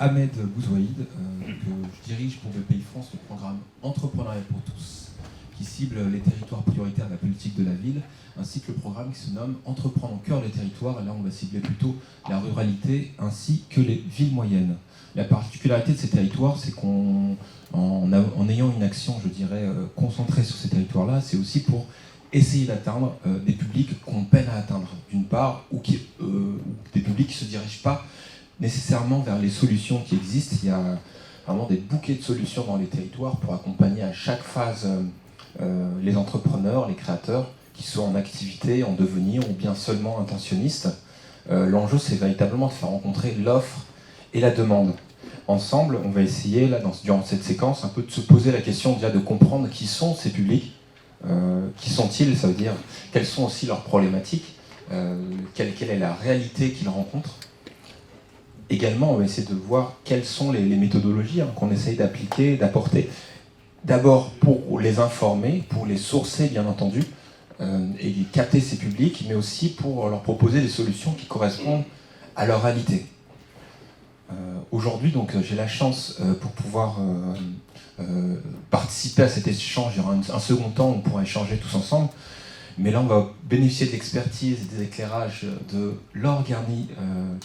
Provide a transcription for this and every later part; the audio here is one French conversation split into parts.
Ahmed Bouzouaïd, je dirige pour BPI France le programme Entrepreneuriat pour tous, qui cible les territoires prioritaires de la politique de la ville, ainsi que le programme qui se nomme Entreprendre au cœur des territoires, et là on va cibler plutôt la ruralité ainsi que les villes moyennes. La particularité de ces territoires, c'est qu'en ayant une action, je dirais, concentrée sur ces territoires-là, c'est aussi pour essayer d'atteindre des publics qu'on peine à atteindre, d'une part, ou des publics qui ne se dirigent pas nécessairement vers les solutions qui existent. Il y a vraiment des bouquets de solutions dans les territoires pour accompagner à chaque phase les entrepreneurs, les créateurs, qui soient en activité, en devenir ou bien seulement intentionnistes. L'enjeu, c'est véritablement de faire rencontrer l'offre et la demande. Ensemble, on va essayer, là, durant cette séquence, un peu de se poser la question déjà de comprendre qui sont ces publics, qui sont-ils, ça veut dire quelles sont aussi leurs problématiques, quelle est la réalité qu'ils rencontrent. Également, on va essayer de voir quelles sont les méthodologies qu'on essaye d'appliquer, d'apporter. D'abord pour les informer, pour les sourcer bien entendu, et capter ces publics, mais aussi pour leur proposer des solutions qui correspondent à leur réalité. Aujourd'hui, donc, j'ai la chance pour pouvoir participer à cet échange. Il y aura un second temps où on pourra échanger tous ensemble. Mais là, on va bénéficier de l'expertise et des éclairages de Laure Garny,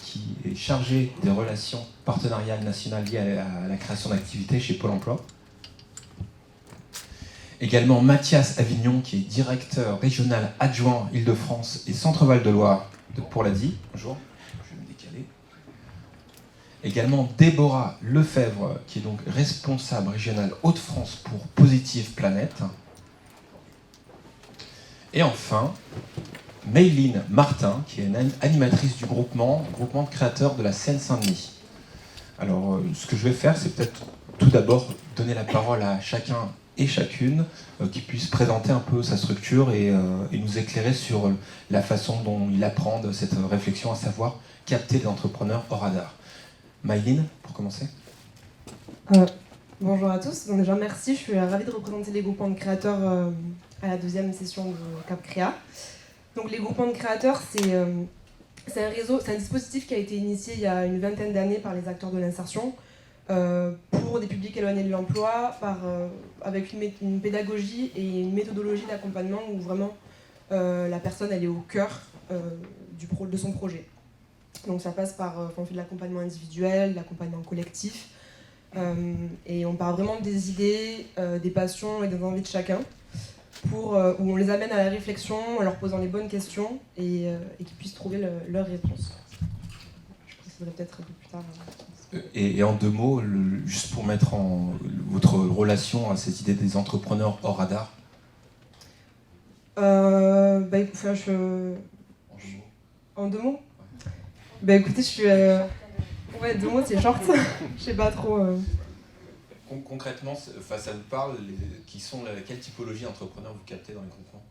qui est chargée des relations partenariales nationales liées à la création d'activités chez Pôle emploi. Également Mathias Avignon, qui est directeur régional adjoint Île-de-France et Centre-Val de Loire pour l'ADI. Bonjour, je vais me décaler. Également Déborah Lefebvre, qui est donc responsable régional Hauts-de-France pour Positive Planète. Et enfin, Mayline Martin, qui est une animatrice du groupement de créateurs de la Seine-Saint-Denis. Alors, ce que je vais faire, c'est peut-être tout d'abord donner la parole à chacun et chacune qui puisse présenter un peu sa structure et nous éclairer sur la façon dont il apprend de cette réflexion, à savoir capter les entrepreneurs au radar. Mayline, pour commencer. Bonjour à tous. Donc déjà, merci. Je suis ravie de représenter les groupements de créateurs à la deuxième session de Cap Créa. Donc les groupements de créateurs, c'est un réseau, c'est un dispositif qui a été initié il y a une vingtaine d'années par les acteurs de l'insertion pour des publics éloignés de l'emploi, avec une pédagogie et une méthodologie d'accompagnement où vraiment la personne elle est au cœur de son projet. Donc ça passe par, on fait de l'accompagnement individuel, de l'accompagnement collectif, et on part vraiment des idées, des passions et des envies de chacun, où on les amène à la réflexion en leur posant les bonnes questions et qu'ils puissent trouver leur réponse. Je préciserai peut-être un peu plus tard. Et en deux mots, juste pour mettre votre relation à cette idée des entrepreneurs hors radar. En deux mots. Écoutez, je suis... Ouais, deux mots, c'est short. Je sais pas trop... Concrètement, ça vous parle, quelle typologie d'entrepreneurs vous captez dans les groupements ?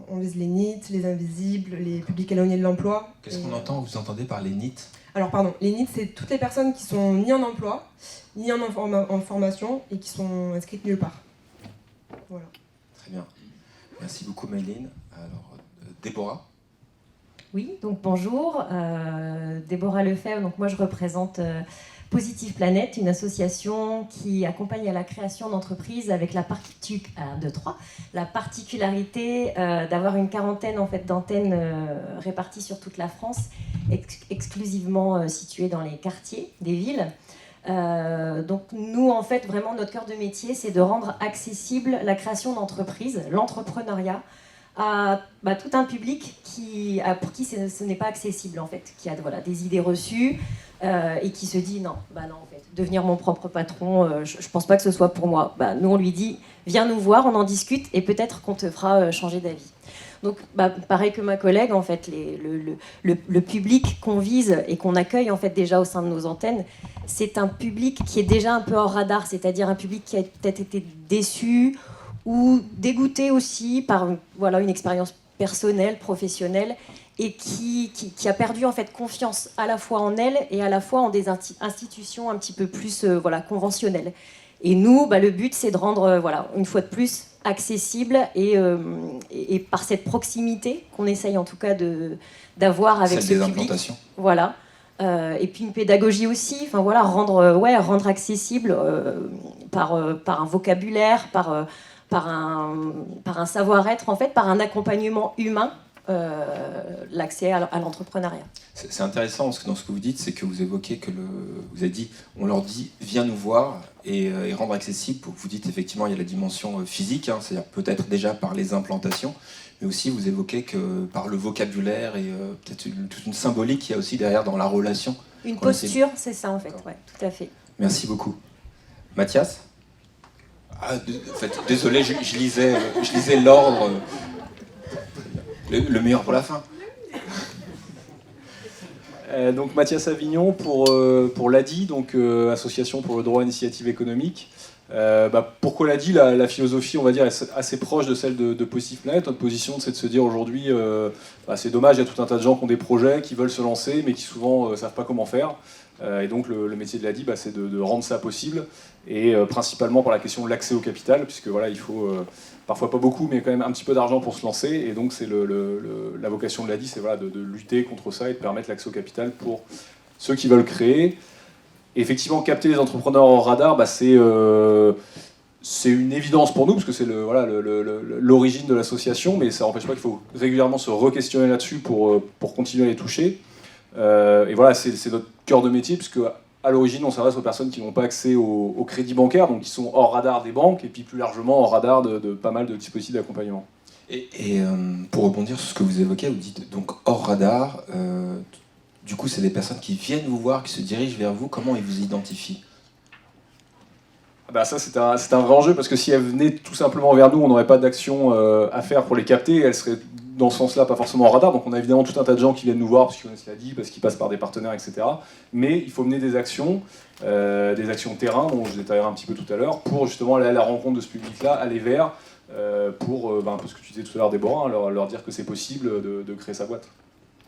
On vise les NEET, les invisibles, les publics éloignés de l'emploi. Qu'est-ce qu'on entend, vous entendez par les NEET ? Alors pardon, les NEET, c'est toutes les personnes qui sont ni en emploi, ni en formation et qui sont inscrites nulle part. Voilà. Très bien. Merci beaucoup Mayline. Alors, Déborah ? Oui, donc bonjour. Déborah Lefebvre, donc moi je représente Positive Planète, une association qui accompagne à la création d'entreprises avec la particularité d'avoir une quarantaine en fait, d'antennes réparties sur toute la France, exclusivement situées dans les quartiers des villes. Donc nous, en fait, vraiment, notre cœur de métier, c'est de rendre accessible la création d'entreprises, l'entrepreneuriat, à tout un public pour qui ce n'est pas accessible, en fait, qui a des idées reçues et qui se dit non, en fait, devenir mon propre patron, je pense pas que ce soit pour moi. Nous, on lui dit, viens nous voir, on en discute et peut-être qu'on te fera changer d'avis. Donc, pareil que ma collègue, en fait, le public qu'on vise et qu'on accueille en fait déjà au sein de nos antennes, c'est un public qui est déjà un peu hors radar, c'est-à-dire un public qui a peut-être été déçu ou dégoûté aussi par une expérience personnelle, professionnelle, et qui a perdu en fait confiance à la fois en elle et à la fois en des institutions un petit peu plus conventionnelles. Et nous, le but, c'est de rendre, une fois de plus, accessible et par cette proximité qu'on essaye en tout cas d'avoir avec ce public. Voilà. Et puis une pédagogie aussi, enfin voilà, rendre accessible par un vocabulaire, par un savoir-être, en fait, par un accompagnement humain, l'accès à l'entrepreneuriat. C'est intéressant parce que dans ce que vous dites, c'est que vous évoquez que vous avez dit, on leur dit viens nous voir et rendre accessible. Vous dites effectivement il y a la dimension physique, hein, c'est-à-dire peut-être déjà par les implantations, mais aussi vous évoquez que par le vocabulaire et peut-être toute une symbolique qu'il y a aussi derrière dans la relation. Une posture, c'est ça en fait, ouais, tout à fait. Merci beaucoup. Mathias ? En fait, désolé, je lisais l'ordre. Le meilleur pour la fin. Donc Mathias Avignon pour l'ADI, donc Association pour le droit à l'initiative économique. Pourquoi l'ADI, la philosophie, on va dire, est assez proche de celle de Positive Planet. Notre position, c'est de se dire aujourd'hui, c'est dommage, il y a tout un tas de gens qui ont des projets, qui veulent se lancer, mais qui souvent ne savent pas comment faire. Et donc le métier de l'ADI, c'est de rendre ça possible, et principalement par la question de l'accès au capital, puisque voilà, il faut parfois pas beaucoup, mais quand même un petit peu d'argent pour se lancer. Et donc c'est la vocation de l'ADI, c'est voilà, de lutter contre ça et de permettre l'accès au capital pour ceux qui veulent créer. Et effectivement, capter les entrepreneurs hors radar, c'est une évidence pour nous, parce que c'est l'origine de l'association, mais ça n'empêche pas qu'il faut régulièrement se re-questionner là-dessus pour continuer à les toucher. Et voilà, c'est notre cœur de métier, puisque à l'origine, on s'adresse aux personnes qui n'ont pas accès au crédit bancaire, donc qui sont hors radar des banques, et puis plus largement hors radar de pas mal de dispositifs d'accompagnement. Et pour rebondir sur ce que vous évoquez, vous dites donc hors radar, du coup c'est des personnes qui viennent vous voir, qui se dirigent vers vous, comment ils vous identifient ? Ça c'est un vrai enjeu, parce que si elles venaient tout simplement vers nous, on n'aurait pas d'action à faire pour les capter, elles seraient dans ce sens-là pas forcément en radar. Donc on a évidemment tout un tas de gens qui viennent nous voir parce qu'ils connaissent l'ADI, parce qu'ils passent par des partenaires, etc. Mais il faut mener des actions terrain, dont je détaillerai un petit peu tout à l'heure, pour justement aller à la rencontre de ce public-là, aller vers, pour un peu ce que tu disais tout à l'heure, Déborah, hein, leur dire que c'est possible de créer sa boîte.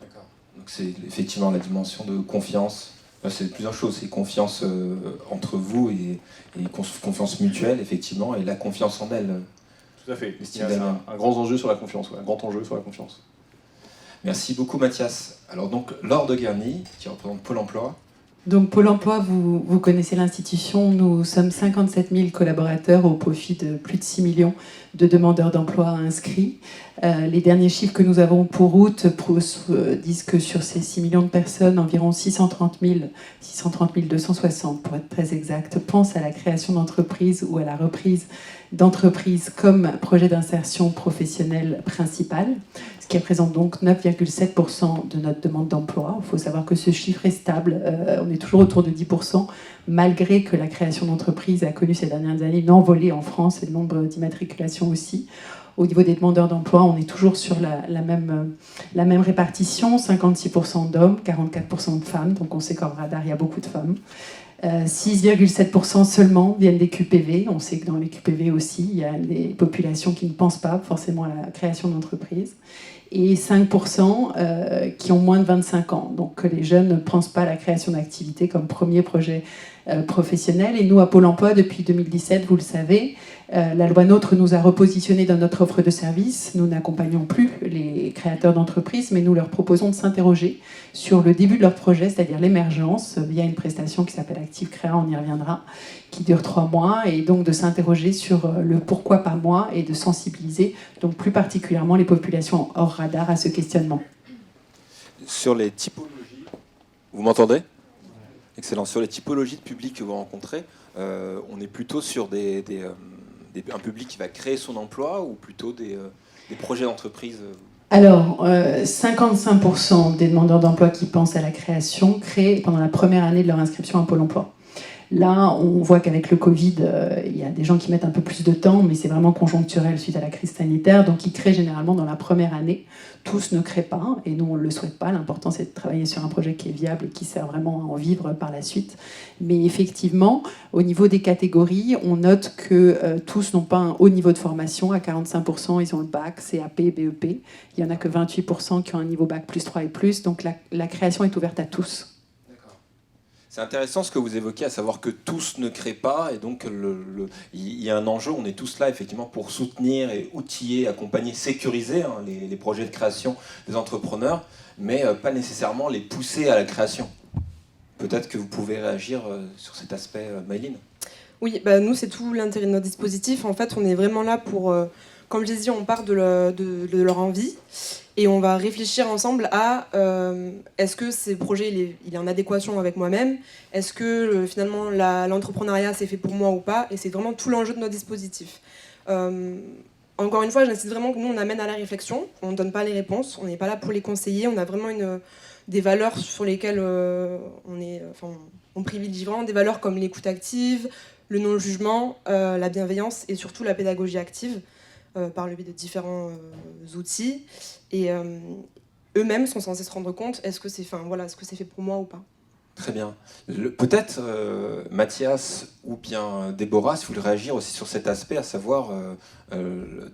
D'accord. Donc c'est effectivement la dimension de confiance. C'est plusieurs choses, c'est confiance entre vous et confiance mutuelle, effectivement, et la confiance en elle. Tout à fait. C'est un grand enjeu sur la confiance, un grand enjeu sur la confiance. Merci beaucoup Mathias. Alors donc Laure de Guerny, qui représente Pôle emploi. Donc Pôle emploi, vous connaissez l'institution, nous sommes 57 000 collaborateurs au profit de plus de 6 millions de demandeurs d'emploi inscrits. Les derniers chiffres que nous avons pour août disent que sur ces 6 millions de personnes, environ 630 260 pour être très exact, pensent à la création d'entreprises ou à la reprise d'entreprises comme projet d'insertion professionnelle principal, ce qui représente donc 9,7% de notre demande d'emploi. Il faut savoir que ce chiffre est stable, on est toujours autour de 10%, malgré que la création d'entreprises a connu ces dernières années une envolée en France et le nombre d'immatriculations aussi. Au niveau des demandeurs d'emploi, on est toujours sur la même répartition, 56% d'hommes, 44% de femmes, donc on sait qu'en radar, il y a beaucoup de femmes. 6,7% seulement viennent des QPV. On sait que dans les QPV aussi, il y a des populations qui ne pensent pas forcément à la création d'entreprises. Et 5% qui ont moins de 25 ans. Donc les jeunes ne pensent pas à la création d'activités comme premier projet professionnel. Et nous, à Pôle emploi, depuis 2017, vous le savez, la loi NOTRe nous a repositionnés dans notre offre de services. Nous n'accompagnons plus les créateurs d'entreprises, mais nous leur proposons de s'interroger sur le début de leur projet, c'est-à-dire l'émergence, via une prestation qui s'appelle Active Créa, on y reviendra, qui dure 3 mois, et donc de s'interroger sur le pourquoi pas moi et de sensibiliser, donc plus particulièrement les populations hors radar à ce questionnement. Sur les typologies, vous m'entendez ? Excellent. Sur les typologies de public que vous rencontrez, on est plutôt sur un public qui va créer son emploi ou plutôt des projets d'entreprise Alors, 55% des demandeurs d'emploi qui pensent à la création créent pendant la première année de leur inscription à Pôle emploi. Là, on voit qu'avec le Covid, il y a des gens qui mettent un peu plus de temps, mais c'est vraiment conjoncturel suite à la crise sanitaire. Donc, ils créent généralement dans la première année. Tous ne créent pas, et nous, on ne le souhaite pas. L'important, c'est de travailler sur un projet qui est viable et qui sert vraiment à en vivre par la suite. Mais effectivement, au niveau des catégories, on note que tous n'ont pas un haut niveau de formation. À 45%, ils ont le bac, CAP, BEP. Il n'y en a que 28% qui ont un niveau bac plus 3 et plus. Donc, la création est ouverte à tous. C'est intéressant ce que vous évoquez, à savoir que tous ne créent pas, et donc il y a un enjeu, on est tous là effectivement pour soutenir et outiller, accompagner, sécuriser les projets de création des entrepreneurs, mais pas nécessairement les pousser à la création. Peut-être que vous pouvez réagir sur cet aspect, Maëline. Oui, nous, c'est tout l'intérêt de notre dispositif. En fait, on est vraiment là pour, comme je l'ai dit, on part de leur envie et on va réfléchir ensemble à est-ce que ces projets, il est en adéquation avec moi-même? Est-ce que finalement l'entrepreneuriat c'est fait pour moi ou pas? Et c'est vraiment tout l'enjeu de notre dispositif. Encore une fois, j'insiste vraiment que nous, on amène à la réflexion. On ne donne pas les réponses. On n'est pas là pour les conseiller. On a vraiment des valeurs sur lesquelles on privilégie vraiment des valeurs comme l'écoute active, le non-jugement, la bienveillance et surtout la pédagogie active par le biais de différents outils. Et eux-mêmes sont censés se rendre compte est-ce que c'est fait pour moi ou pas. Très bien. Peut-être Mathias ou bien Déborah, si vous voulez réagir aussi sur cet aspect, à savoir,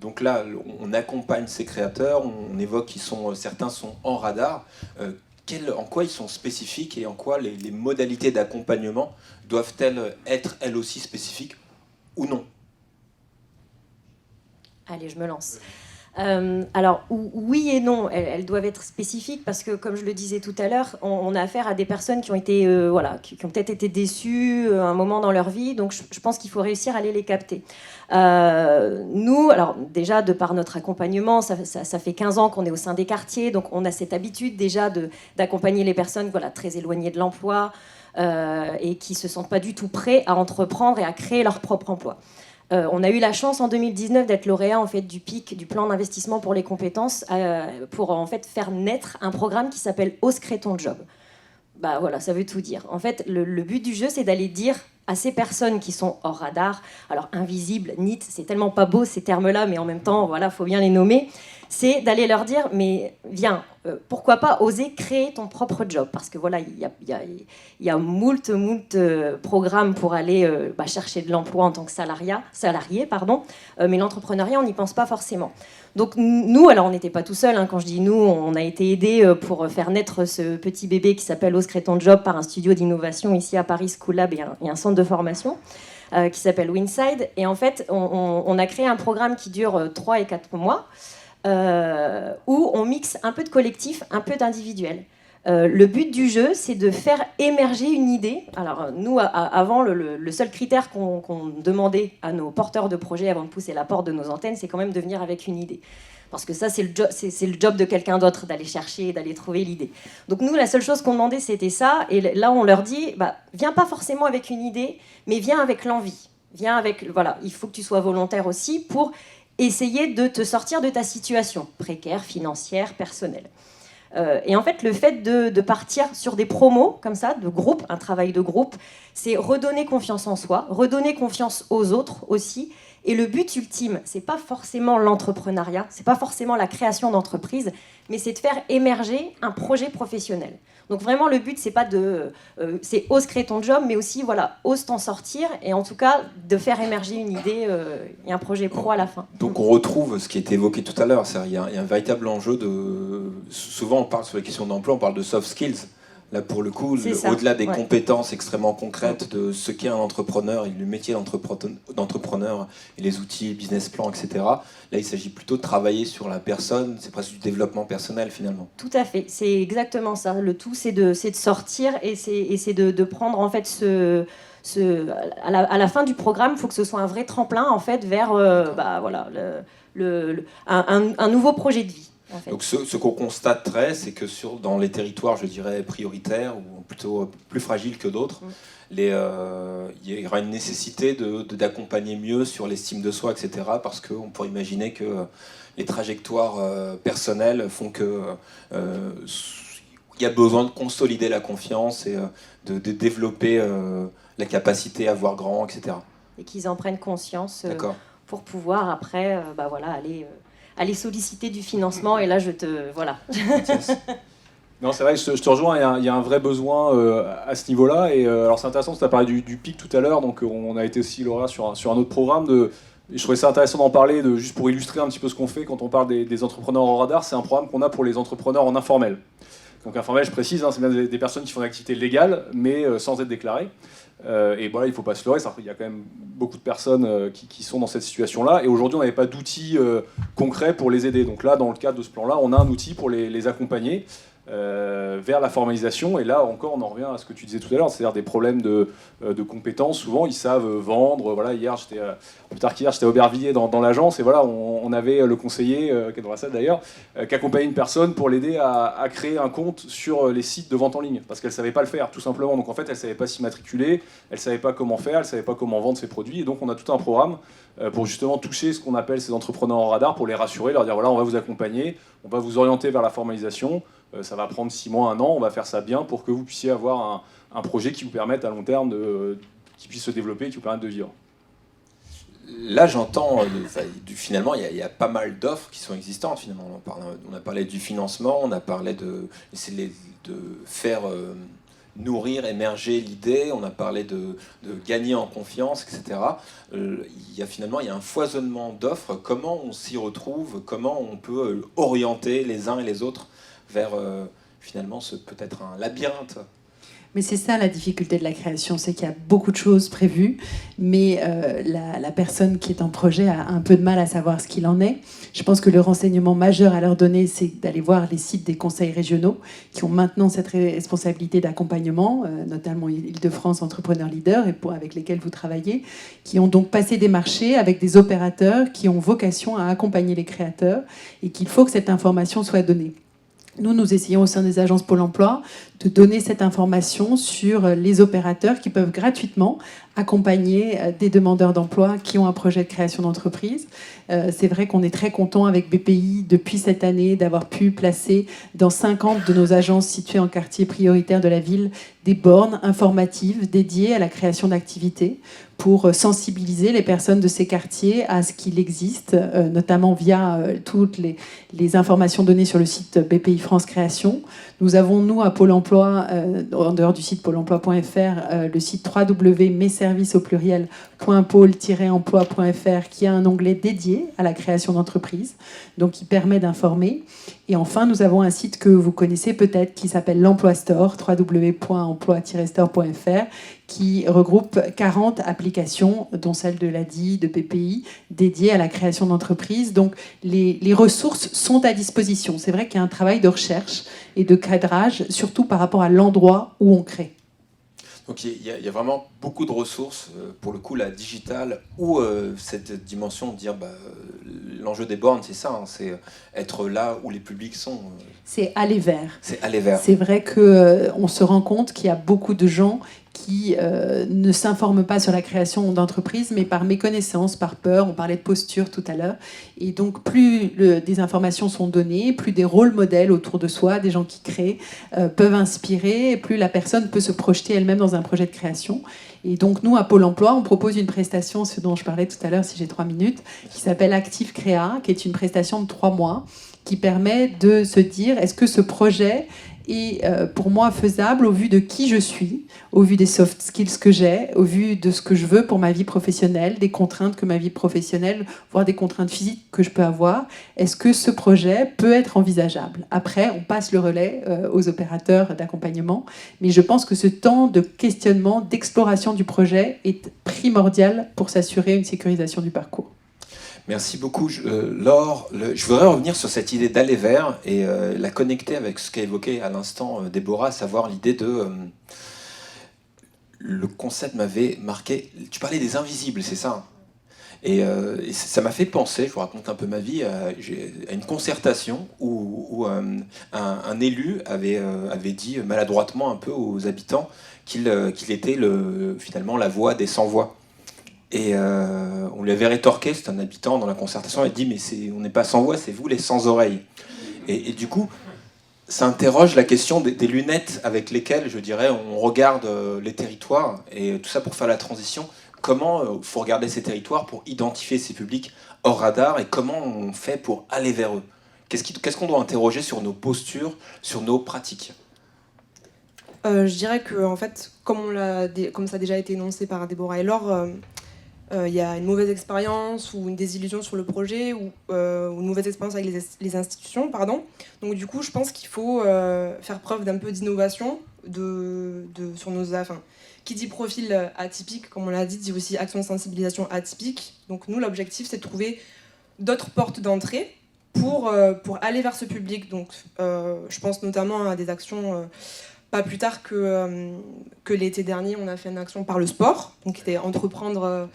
donc là, on accompagne ces créateurs, on évoque qu'ils certains sont en radar. En quoi ils sont spécifiques et en quoi les modalités d'accompagnement doivent-elles être elles aussi spécifiques ou non? Allez, je me lance. Alors, oui et non, elles doivent être spécifiques parce que, comme je le disais tout à l'heure, on a affaire à des personnes qui ont été, qui ont peut-être été déçues à un moment dans leur vie, donc je pense qu'il faut réussir à aller les capter. Nous, alors déjà, de par notre accompagnement, ça fait 15 ans qu'on est au sein des quartiers, donc on a cette habitude déjà d'accompagner les personnes très éloignées de l'emploi et qui ne se sentent pas du tout prêts à entreprendre et à créer leur propre emploi. On a eu la chance en 2019 d'être lauréat en fait, du PIC, du plan d'investissement pour les compétences, pour en fait faire naître un programme qui s'appelle Ose crée ton job. Ça veut tout dire. En fait, le but du jeu, c'est d'aller dire à ces personnes qui sont hors radar, alors invisibles, NEET, c'est tellement pas beau ces termes-là, mais en même temps, faut bien les nommer, c'est d'aller leur dire, mais viens, pourquoi pas oser créer ton propre job? Parce que il y a moult programmes pour aller chercher de l'emploi en tant que salarié, mais l'entrepreneuriat, on n'y pense pas forcément. Donc nous, alors on n'était pas tout seul, quand je dis nous, on a été aidés pour faire naître ce petit bébé qui s'appelle Ose crée ton job par un studio d'innovation ici à Paris School Lab et un centre de formation qui s'appelle Winside. Et en fait, on a créé un programme qui dure 3 et 4 mois où on mixe un peu de collectif, un peu d'individuel. Le but du jeu, c'est de faire émerger une idée. Alors nous, avant, le seul critère qu'on demandait à nos porteurs de projets avant de pousser la porte de nos antennes, c'est quand même de venir avec une idée. Parce que ça, c'est le job de quelqu'un d'autre, d'aller chercher, d'aller trouver l'idée. Donc nous, la seule chose qu'on demandait, c'était ça. Et là, on leur dit, viens pas forcément avec une idée, mais viens avec l'envie. Viens avec, il faut que tu sois volontaire aussi pour essayer de te sortir de ta situation précaire, financière, personnelle. Et en fait, le fait de partir sur des promos comme ça, de groupe, un travail de groupe, c'est redonner confiance en soi, redonner confiance aux autres aussi. Et le but ultime, c'est pas forcément l'entrepreneuriat, c'est pas forcément la création d'entreprise, mais c'est de faire émerger un projet professionnel. Donc vraiment, le but, c'est ose créer ton job, mais aussi, ose t'en sortir, et en tout cas, de faire émerger une idée et un projet pro à la fin. Donc on retrouve ce qui était évoqué tout à l'heure, il y a un véritable enjeu souvent on parle sur les questions d'emploi, on parle de soft skills. Là, pour le coup, au-delà des compétences extrêmement concrètes de ce qu'est un entrepreneur et le métier d'entrepreneur et les outils, business plan, etc., là, il s'agit plutôt de travailler sur la personne, c'est presque du développement personnel, finalement. Tout à fait, c'est exactement ça. Le tout, c'est de sortir et c'est de prendre, en fait, à la fin du programme, il faut que ce soit un vrai tremplin, en fait, vers un nouveau projet de vie. En fait. Donc ce qu'on constaterait, c'est que dans les territoires, je dirais, prioritaires, ou plutôt plus fragiles que d'autres, il y aura une nécessité d'accompagner mieux sur l'estime de soi, etc. Parce qu'on pourrait imaginer que les trajectoires personnelles font que il y a besoin de consolider la confiance et de développer la capacité à voir grand, etc. Et qu'ils en prennent conscience pour pouvoir après aller solliciter du financement. Et là, voilà. Non, c'est vrai, je te rejoins, il y a un vrai besoin à ce niveau-là. Et alors c'est intéressant, tu as parlé du PIC tout à l'heure, donc on a été aussi lauréat sur un autre programme. Et je trouvais ça intéressant d'en parler, juste pour illustrer un petit peu ce qu'on fait quand on parle des entrepreneurs au radar. C'est un programme qu'on a pour les entrepreneurs en informel. Donc informel, je précise, c'est bien des personnes qui font une activité légale, mais sans être déclarées. Et il ne faut pas se leurrer, il y a quand même beaucoup de personnes qui sont dans cette situation-là. Et aujourd'hui, on n'avait pas d'outils concrets pour les aider. Donc là, dans le cadre de ce plan-là, on a un outil pour les accompagner. vers la formalisation. Et là encore, on en revient à ce que tu disais tout à l'heure, c'est-à-dire des problèmes de compétences. Souvent, ils savent vendre. Voilà, plus tard qu'hier, j'étais à Aubervilliers dans l'agence, et voilà, on avait le conseiller, qui est dans la salle d'ailleurs, qui accompagnait une personne pour l'aider à créer un compte sur les sites de vente en ligne, parce qu'elle ne savait pas le faire, tout simplement. Donc en fait, elle ne savait pas s'immatriculer, elle ne savait pas comment faire, elle ne savait pas comment vendre ses produits. Et donc on a tout un programme pour justement toucher ce qu'on appelle ces entrepreneurs en radar, pour les rassurer, leur dire voilà, on va vous accompagner, on va vous orienter vers la formalisation. Ça va prendre 6 mois, 1 an, on va faire ça bien pour que vous puissiez avoir un projet qui vous permette à long terme qui puisse se développer et qui vous permette de vivre. Là, j'entends, finalement, il y a pas mal d'offres qui sont existantes. Finalement, on a parlé du financement, on a parlé de faire nourrir, émerger l'idée, on a parlé de gagner en confiance, etc. Il y a un foisonnement d'offres. Comment on s'y retrouve? Comment on peut orienter les uns et les autres vers finalement peut-être un labyrinthe? Mais c'est ça la difficulté de la création, c'est qu'il y a beaucoup de choses prévues, mais la personne qui est en projet a un peu de mal à savoir ce qu'il en est. Je pense que le renseignement majeur à leur donner, c'est d'aller voir les sites des conseils régionaux qui ont maintenant cette responsabilité d'accompagnement, notamment Île-de-France Entrepreneurs Leaders, avec lesquels vous travaillez, qui ont donc passé des marchés avec des opérateurs qui ont vocation à accompagner les créateurs, et qu'il faut que cette information soit donnée. Nous essayons au sein des agences Pôle emploi de donner cette information sur les opérateurs qui peuvent gratuitement accompagner des demandeurs d'emploi qui ont un projet de création d'entreprise. C'est vrai qu'on est très content avec BPI depuis cette année d'avoir pu placer dans 50 de nos agences situées en quartier prioritaire de la ville des bornes informatives dédiées à la création d'activités pour sensibiliser les personnes de ces quartiers à ce qu'il existe, notamment via toutes les informations données sur le site BPI France Création. Nous avons, nous, à Pôle emploi, en dehors du site pôle emploi.fr, le site www.messervices.pôle-emploi.fr qui a un onglet dédié à la création d'entreprises, donc qui permet d'informer. Et enfin, nous avons un site que vous connaissez peut-être qui s'appelle l'Emploi Store, www.emploi-store.fr, qui regroupe 40 applications, dont celle de l'ADI, de PPI, dédiées à la création d'entreprises. Donc les ressources sont à disposition. C'est vrai qu'il y a un travail de recherche et de cadrage, surtout par rapport à l'endroit où on crée. Donc il y a vraiment beaucoup de ressources, pour le coup la digitale, ou cette dimension de dire l'enjeu des bornes, c'est ça, hein, c'est être là où les publics sont. C'est aller vers. C'est aller vers. C'est vrai qu'on se rend compte qu'il y a beaucoup de gens qui ne s'informent pas sur la création d'entreprises, mais par méconnaissance, par peur. On parlait de posture tout à l'heure. Et donc, plus des informations sont données, plus des rôles modèles autour de soi, des gens qui créent, peuvent inspirer, et plus la personne peut se projeter elle-même dans un projet de création. Et donc, nous, à Pôle emploi, on propose une prestation, ce dont je parlais tout à l'heure, si j'ai 3 minutes, qui s'appelle Active Créa, qui est une prestation de 3 mois, qui permet de se dire, est-ce que ce projet est pour moi faisable au vu de qui je suis, au vu des soft skills que j'ai, au vu de ce que je veux pour ma vie professionnelle, des contraintes que ma vie professionnelle, voire des contraintes physiques que je peux avoir. Est-ce que ce projet peut être envisageable? Après, on passe le relais aux opérateurs d'accompagnement, mais je pense que ce temps de questionnement, d'exploration du projet est primordial pour s'assurer une sécurisation du parcours. Merci beaucoup, Laure. Je voudrais revenir sur cette idée d'aller vers et la connecter avec ce qu'a évoqué à l'instant Déborah, à savoir l'idée de... le concept m'avait marqué. Tu parlais des invisibles, c'est ça? Et ça m'a fait penser, je vous raconte un peu ma vie, à une concertation où un élu avait dit maladroitement un peu aux habitants qu'il était finalement la voix des sans-voix. Et on lui avait rétorqué, c'est un habitant dans la concertation, il a dit mais on n'est pas sans voix, c'est vous les sans oreilles. Et du coup, ça interroge la question des lunettes avec lesquelles, je dirais, on regarde les territoires, et tout ça pour faire la transition. Comment il faut regarder ces territoires pour identifier ces publics hors radar, et comment on fait pour aller vers eux? Qu'est-ce qu'on doit interroger sur nos postures, sur nos pratiques? Je dirais que, en fait, comme ça a déjà été énoncé par Déborah et Laure, il y a une mauvaise expérience ou une désillusion sur le projet ou une mauvaise expérience avec les institutions, pardon. Donc du coup, je pense qu'il faut faire preuve d'un peu d'innovation sur nos affaires. Qui dit profil atypique, comme on l'a dit aussi action de sensibilisation atypique. Donc nous, l'objectif, c'est de trouver d'autres portes d'entrée pour aller vers ce public. Donc, je pense notamment à des actions, pas plus tard que l'été dernier, on a fait une action par le sport, donc qui était entreprendre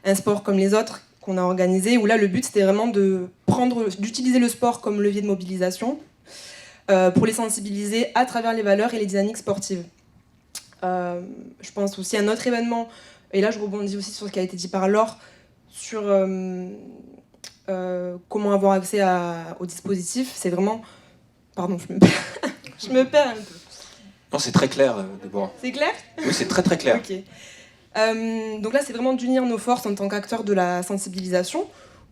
un sport comme les autres qu'on a organisé, où là, le but, c'était vraiment d'utiliser le sport comme levier de mobilisation pour les sensibiliser à travers les valeurs et les dynamiques sportives. Je pense aussi à un autre événement, et là, je rebondis aussi sur ce qui a été dit par Laure, sur comment avoir accès au dispositif. C'est vraiment... Pardon, je me perds un peu. Non, c'est très clair, Déborah. C'est clair ? Oui, c'est très très clair. Ok. Donc là, c'est vraiment d'unir nos forces en tant qu'acteurs de la sensibilisation.